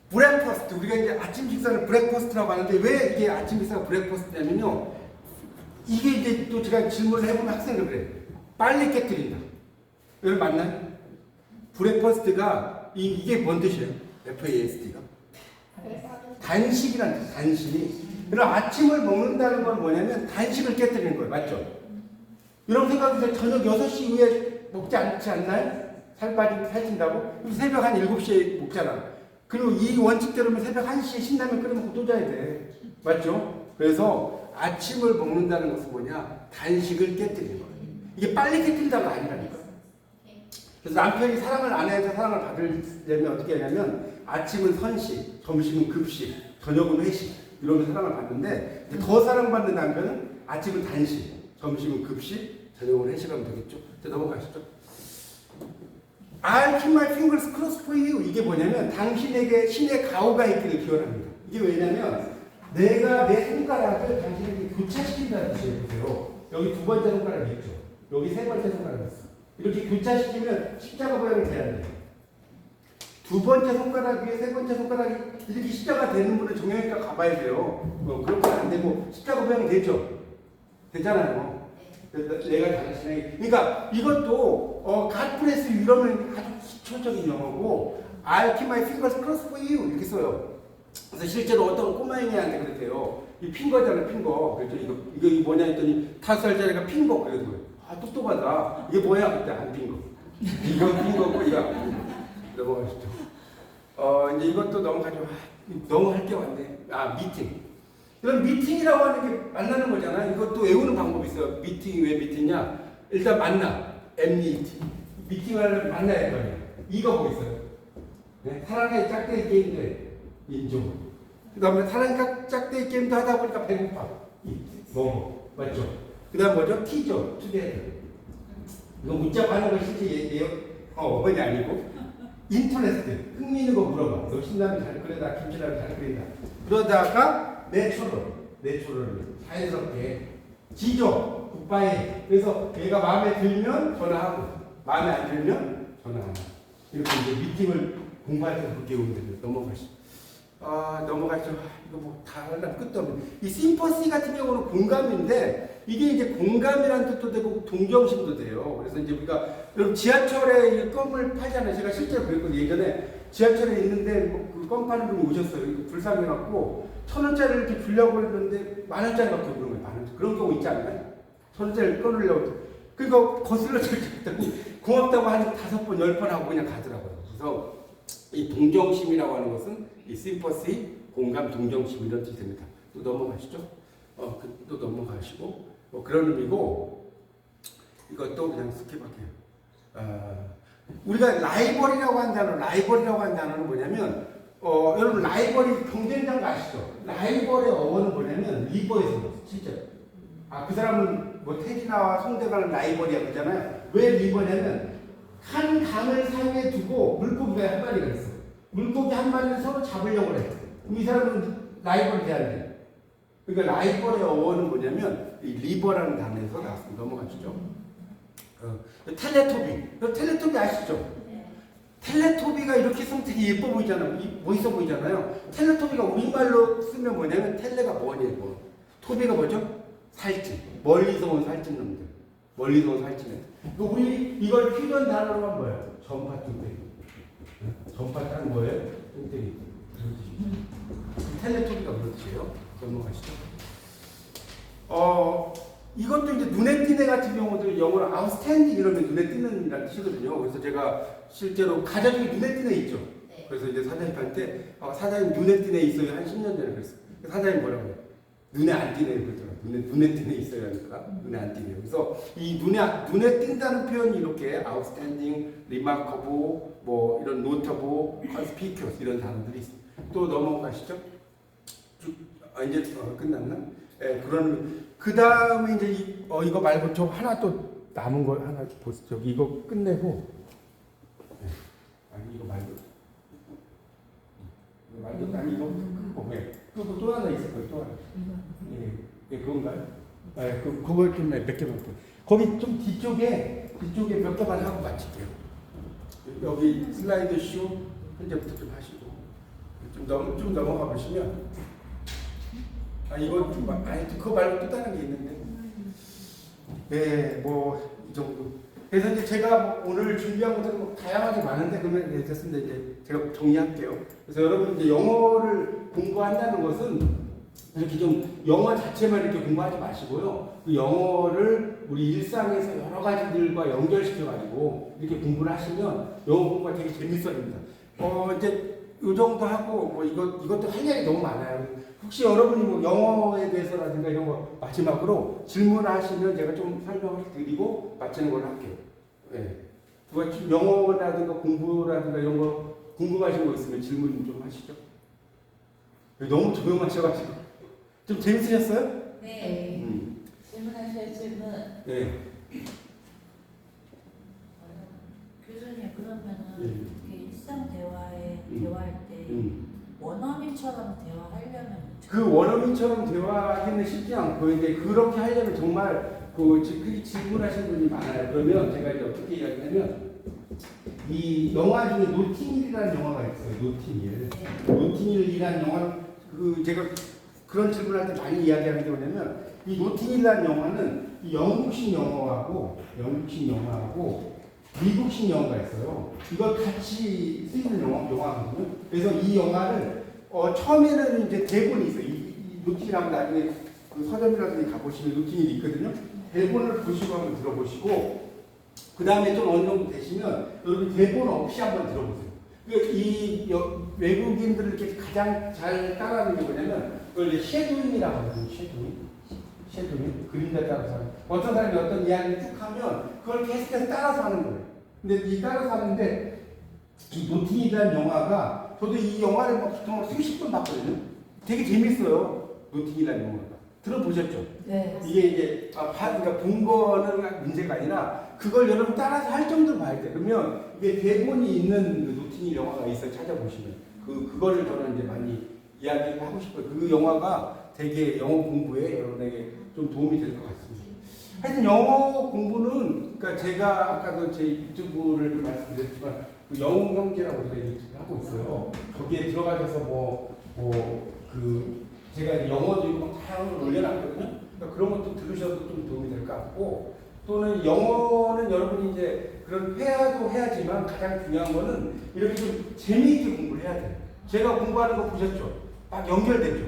브렉퍼스트. 우리가 이제 아침 식사를 브렉퍼스트라고 하는데 왜 이게 아침 식사가 브렉퍼스트냐면요. 이게 이제 또 제가 질문을 해보면 학생들 그래요. 빨리 깨뜨린다. 여러분 맞나요? 브렉퍼스트가 이게 뭔 뜻이에요? FAST가? 단식이란 뜻, 단식. 그럼 아침을 먹는다는 건 뭐냐면 단식을 깨뜨리는 거예요. 맞죠? 여러분 생각해보세요. 저녁 6시 이후에 먹지 않지 않나요? 살찐다고? 그럼 새벽 한 7시에 먹잖아. 그리고 이 원칙대로면 새벽 1시에 신라면 끓여 먹고 또 자야 돼. 맞죠? 그래서 아침을 먹는다는 것은 뭐냐? 단식을 깨뜨리는 거예요. 이게 빨리 깨뜨린다가 아니라니까. 그래서 남편이 사랑을 아내한테 사랑을 받으려면 어떻게 하냐면 아침은 선식, 점심은 급식, 저녁은 회식 이러면서 사랑을 받는데 더 사랑받는 남편은 아침은 단식, 점심은 급식, 저녁은 회식하면 되겠죠. 자 넘어가시죠. I'll keep my fingers crossed for you. 이게 뭐냐면 당신에게 신의 가호가 있기를 기원합니다. 이게 왜냐면 내가 내 손가락을 당신에게 교차시킨다는 뜻이에요. 보세요. 여기 두 번째 손가락이 있죠. 여기 세 번째 손가락이 있어. 이렇게 교차시키면 십자가 모양이 돼야 돼요. 두 번째 손가락 위에 세 번째 손가락이 이렇게 십자가 되는 분은 정형외과 가봐야 돼요. 그렇게 안 되고 십자가 모양이 되죠. 되잖아요. 내가 당신에게 그러니까 이것도 갓프레스 이러면 아주 기초적인 영어고 I'll keep my fingers crossed for you 이렇게 써요. 그래서 실제로 어떤 꼬마애기한테 그랬대요. 이 핑거잖아요, 핑거. 그래서 이거 뭐냐 했더니 5살짜리가 핑거 그래도 똑똑하다. 이게 뭐야 그때 안 핑거. 이거 핑거고 이거 안 핑거. 넘어가시죠. 이제 이것도 넘어가죠. 너무 할 게 많네. 미팅. 그럼 미팅이라고 하는 게 만나는 거잖아. 이것도 외우는 방법이 있어요. 미팅이 왜 미팅이냐? 일단 만나. MNET. 미팅을 하려면 만나야 할 거 아니에요. 이거 뭐 있어요? 네? 사랑의 짝대기 게임들. 인종. 그 다음에 사랑의 짝대기 게임도 하다 보니까 배고파. 뭐 맞죠? 그 다음 뭐죠? T죠. 투게더. 이거 문자 하는 거 실제 어머니 아니고. 인터레스트. 흥미 있는 거 물어봐. 너 신라면 잘 끓여다. 김치라면 잘 끓인다. 그러다가 내추럴 자연스럽게 지죠. 굿바이. 그래서 얘가 마음에 들면 전화하고 마음에 안 들면 전화 안 하고 이렇게 이제 미팅을 공부할 때 그렇게 오면 됩니다. 넘어가시죠. 넘어가죠. 이거 뭐 다 하려면 끝도 없네. 이 심퍼시 같은 경우는 공감인데 이게 이제 공감이라는 뜻도 되고 동정심도 돼요. 그래서 이제 우리가 여러분 지하철에 껌을 팔잖아요. 제가 실제로 그랬거든요. 예전에 지하철에 있는데 뭐그 껌 파는 분이 오셨어요. 불쌍해갖고 1,000원짜리를 이렇게 주려고 했는데 10,000원짜리 갖고 그런 거예요. 10,000원. 그런 경우 있지 않나요? 1,000원짜리 끊으려고. 그러니까 거슬러 들었더니 고맙다고 한 5번, 10번 하고 그냥 가더라고요. 그래서 이 동정심이라고 하는 것은 이 심퍼시, 공감, 동정심 이런 뜻이 됩니다. 또 넘어가시죠. 또 넘어가시고 그런 의미고 이것도 그냥 스킵할게요. 우리가 라이벌이라고 한 단어는 뭐냐면 여러분 라이벌이 경쟁자인 거 아시죠? 라이벌의 어원은 뭐냐면 리버에서 나왔어요. 실제로. 그 사람은 뭐 태진아와 송대관은 라이벌이야 그러잖아요. 왜 리버냐면 한 강을 사이에 두고 물고기가 한 마리가 있어. 물고기 한 마리를 서로 잡으려고 해. 그럼 이 사람은 라이벌이 돼야 돼. 그러니까 라이벌의 어원은 뭐냐면 이 리버라는 단어에서 나왔습니다. 넘어가시죠. 텔레토비 아시죠? 네. 텔레토비가 이렇게 쓰면 되게 예뻐 보이잖아요. 멋있어 보이잖아요. 텔레토비가 우리말로 쓰면 뭐냐면 텔레가 뭐냐고. 토비가 뭐죠? 살찐. 멀리서 온 살찐 놈들. 멀리서 온 살찐 놈들. 우리 이걸 퓨전 단어로 하면 뭐예요? 전파 뚱땡이. 전파 딴 뭐예요? 뚱땡이. 텔레토비가 그런 뜻이에요. 넘어가시죠. 이것도 이제 눈에 띄네 같은 경우도 영어로 아웃스탠딩 이러면 눈에 띄는이라는 뜻이거든요. 그래서 제가 실제로 가정이 눈에 띄네 있죠. 네. 그래서 이제 사장님한테 사장님 눈에 띄네 있어요. 한 10년 전에 그랬어요. 사장님 뭐라고 해요? 눈에 안 띄네 그러더라고요. 눈에 띄네 있어요. 하니까 눈에 안 띄네요. 그래서 이 눈에 띈다는 표현이 이렇게 아웃스탠딩, 리마커블, 뭐 이런 노터블, 컨스피큐어스 이런 단어들이 있습니다. 또 넘어가시죠. 이제 끝났나? 네, 그 다음에 이제 이거 말고 저 하나 또 남은 거 하나 보세요. 저기 이거 끝내고. 네. 이거 말고. 왜? 그거 또 하나 있을 거예요. 또 하나. 예, 그건가요? 네, 그거 좀 몇 개만 더. 거기 좀 뒤쪽에 몇 개만 하고 마칠게요. 여기 슬라이드 쇼 현재부터 좀 하시고 좀 넘어가 보시면. 이거 그거 말고 또 다른 게 있는데. 네, 뭐 이 정도. 그래서 이제 제가 오늘 준비한 것들은 뭐 다양하게 많은데 그러면 됐습니다. 이제 제가 정리할게요. 그래서 여러분 이제 영어를 공부한다는 것은 이렇게 좀 영어 자체만 이렇게 공부하지 마시고요. 그 영어를 우리 일상에서 여러 가지들과 연결시켜 가지고 이렇게 공부를 하시면 영어 공부가 되게 재밌어집니다. 이제 이 정도 하고 뭐 이것도 할 얘기 너무 많아요. 혹시 여러분이 뭐 영어에 대해서라든가 이런 거 마지막으로 질문하시면 제가 좀 설명을 드리고 마치는 걸로 할게요. 네. 누가 영어라든가 공부라든가 이런 거 궁금하신 거 있으면 질문 좀 하시죠. 너무 조용하셔가지고 좀 재밌으셨어요? 네. 질문하실 질문. 네. 교수님 그러면은 네. 이렇게 일상 대화할 때 원어민처럼 대화하려면 그 원어민처럼 대화하기는 쉽지 않고 이제 그렇게 하려면 정말 그 질문하신 분이 많아요. 그러면 제가 이제 어떻게 이야기하면 이 영화 중에 노팅힐이라는 영화가 있어요. 노팅힐. 노팅힐이라는 영화 제가 그런 질문할 때 많이 이야기하는 게 뭐냐면 이 노팅힐이라는 영화는 이 영국식 영어하고 미국식 영어가 있어요. 이걸 같이 쓰이는 영화거든요. 그래서 이 영화를 처음에는 이제 대본이 있어요. 이 노팅힐하고 나중에 그 서점이라든지 가보시면 노팅힐이 있거든요. 대본을 보시고 한번 들어보시고 그 다음에 좀 어느 정도 되시면 여러분 대본 없이 한번 들어보세요. 이 외국인들을 이렇게 가장 잘 따라하는 게 뭐냐면 그걸 이제 쉐도잉이라고 하거든요. 쉐도잉. 그림자 따라서 하는. 어떤 사람이 어떤 이야기를 쭉 하면 그걸 계속해서 따라서 하는 거예요. 근데 이 따라서 하는데 이 노팅이라는 영화가 저도 이 영화를 막 정말 수십 번 봤거든요. 되게 재밌어요. 노팅이라는 영화가. 들어보셨죠? 네. 이게 이제 그러니까 본 거는 문제가 아니라 그걸 여러분 따라서 할 정도로 봐야 돼. 그러면 이게 대본이 있는 그 노팅힐 영화가 있어요. 찾아보시면 그거를 저는 이제 많이 이야기하고 싶어요. 그 영화가 되게 영어 공부에 여러분에게 좀 도움이 될 것 같습니다. 하여튼 영어 공부는 그러니까 제가 아까도 제 유튜브를 말씀드렸지만 그 영웅 형제라고 제가 유튜브 하고 있어요. 거기에 들어가셔서 제가 영어도 막 다양한 걸 올려놨거든요. 그러니까 그런 것도 들으셔도 좀 도움이 될 것 같고, 또는 영어는 여러분이 이제 그런 회화도 해야지만 가장 중요한 거는 이렇게 좀 재미있게 공부를 해야 돼요. 제가 공부하는 거 보셨죠? 막 연결되죠?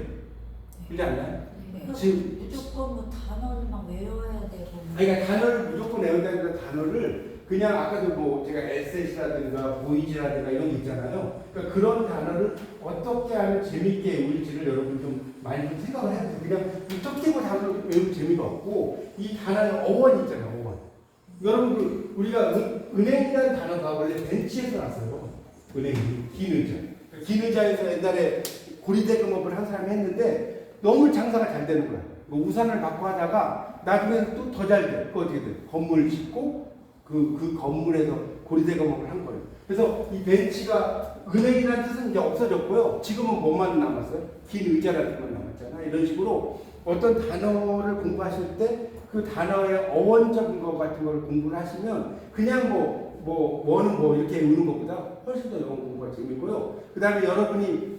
그렇지 않나요? 네. 지금 무조건 뭐 단어를 막 외워야 되고. 그러니까 단어를 무조건 외운다는 단어를 그냥 아까도 뭐 제가 에셋이라든가 보이즈라든가 이런 게 있잖아요. 그러니까 그런 단어를 어떻게 하면 재밌게 외울지를 여러분 좀 많이 좀 생각을 해야 돼요. 그냥 어떻게 뭐 단어를 외우면 재미가 없고, 이 단어의 어원이 있잖아요. 어원. 여러분 우리가 은행이라는 단어가 원래 벤치에서 났어요. 은행이 긴 의자. 긴 의자에서 옛날에 고리대금업을 한 사람이 했는데 너무 장사가 잘 되는 거야. 뭐 우산을 받고 하다가 나중에 또 더 잘 돼. 그 어떻게 돼? 건물을 짓고 그 건물에서 고리대금업을 한 거예요. 그래서 이 벤치가 은행이라는 뜻은 이제 없어졌고요. 지금은 뭐만 남았어요? 긴 의자라는 뜻만 남았잖아. 이런 식으로 어떤 단어를 공부하실 때 그 단어의 어원적인 것 같은 걸 공부를 하시면 그냥 뭐는 뭐 이렇게 외우는 것보다 훨씬 더 영어 공부가 재밌고요. 그 다음에 여러분이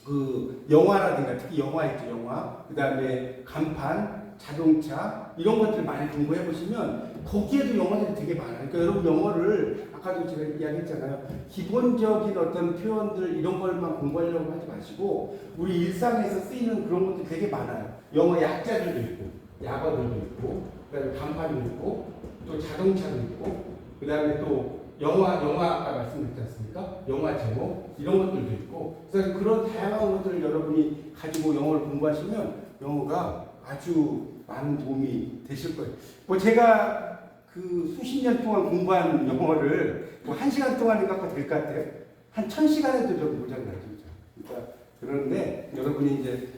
그 영화라든가 특히 영화 있죠, 영화. 그 다음에 간판, 자동차 이런 것들 많이 공부해 보시면 거기에도 영어들이 되게 많아요. 그러니까 여러분 영어를 아까도 제가 이야기했잖아요. 기본적인 어떤 표현들 이런 걸만 공부하려고 하지 마시고 우리 일상에서 쓰이는 그런 것도 되게 많아요. 영어 약자들도 있고 약어들도 있고 그다음에 간판도 있고 또 자동차도 있고 그다음에 또 영화 아까 말씀드렸지 않습니까? 영화 제목 이런 것들도 있고 그래서 그런 다양한 것들을 여러분이 가지고 영어를 공부하시면 영어가 아주 많은 도움이 되실 거예요. 뭐 제가 그 수십 년 동안 공부한 영어를 뭐 1시간 동안 갖고 될 것 같아요. 한 1000시간에도 좀 모자라요, 진짜. 그러니까 그런데 여러분이 이제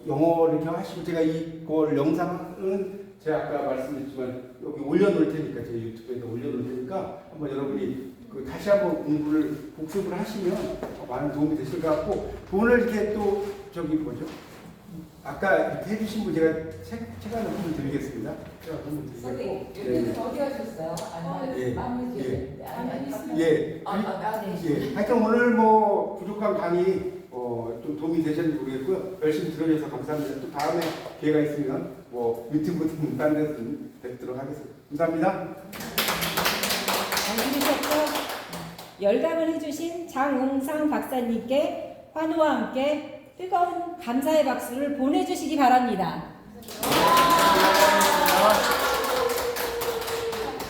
영어를 이렇게 하시고 제가 이걸 영상은 제가 아까 말씀드렸지만 여기 올려놓을 테니까 제 유튜브에다 올려놓을 테니까 한번 여러분이 그 다시 한번 공부를 복습을 하시면 많은 도움이 되실 것 같고 오늘 이렇게 또 저기 뭐죠? 아까 이렇게 해주신 분 제가 책 하나 선물 드리겠습니다. 제가 선물 드리겠고. 여기는 어디 가셨어요? 예. 마무리 예. 하여튼 오늘 뭐 부족한 강의 좀 도움이 되셨는지 모르겠고요. 열심히 들어주셔서 감사합니다. 또 다음에 기회가 있으면 뭐 유튜브 등 다른 데서 뵙도록 하겠습니다. 감사합니다. 잘 들으셨죠? 열강을 해주신 장웅상 박사님께 환호와 함께 뜨거운 감사의 박수를 보내주시기 바랍니다.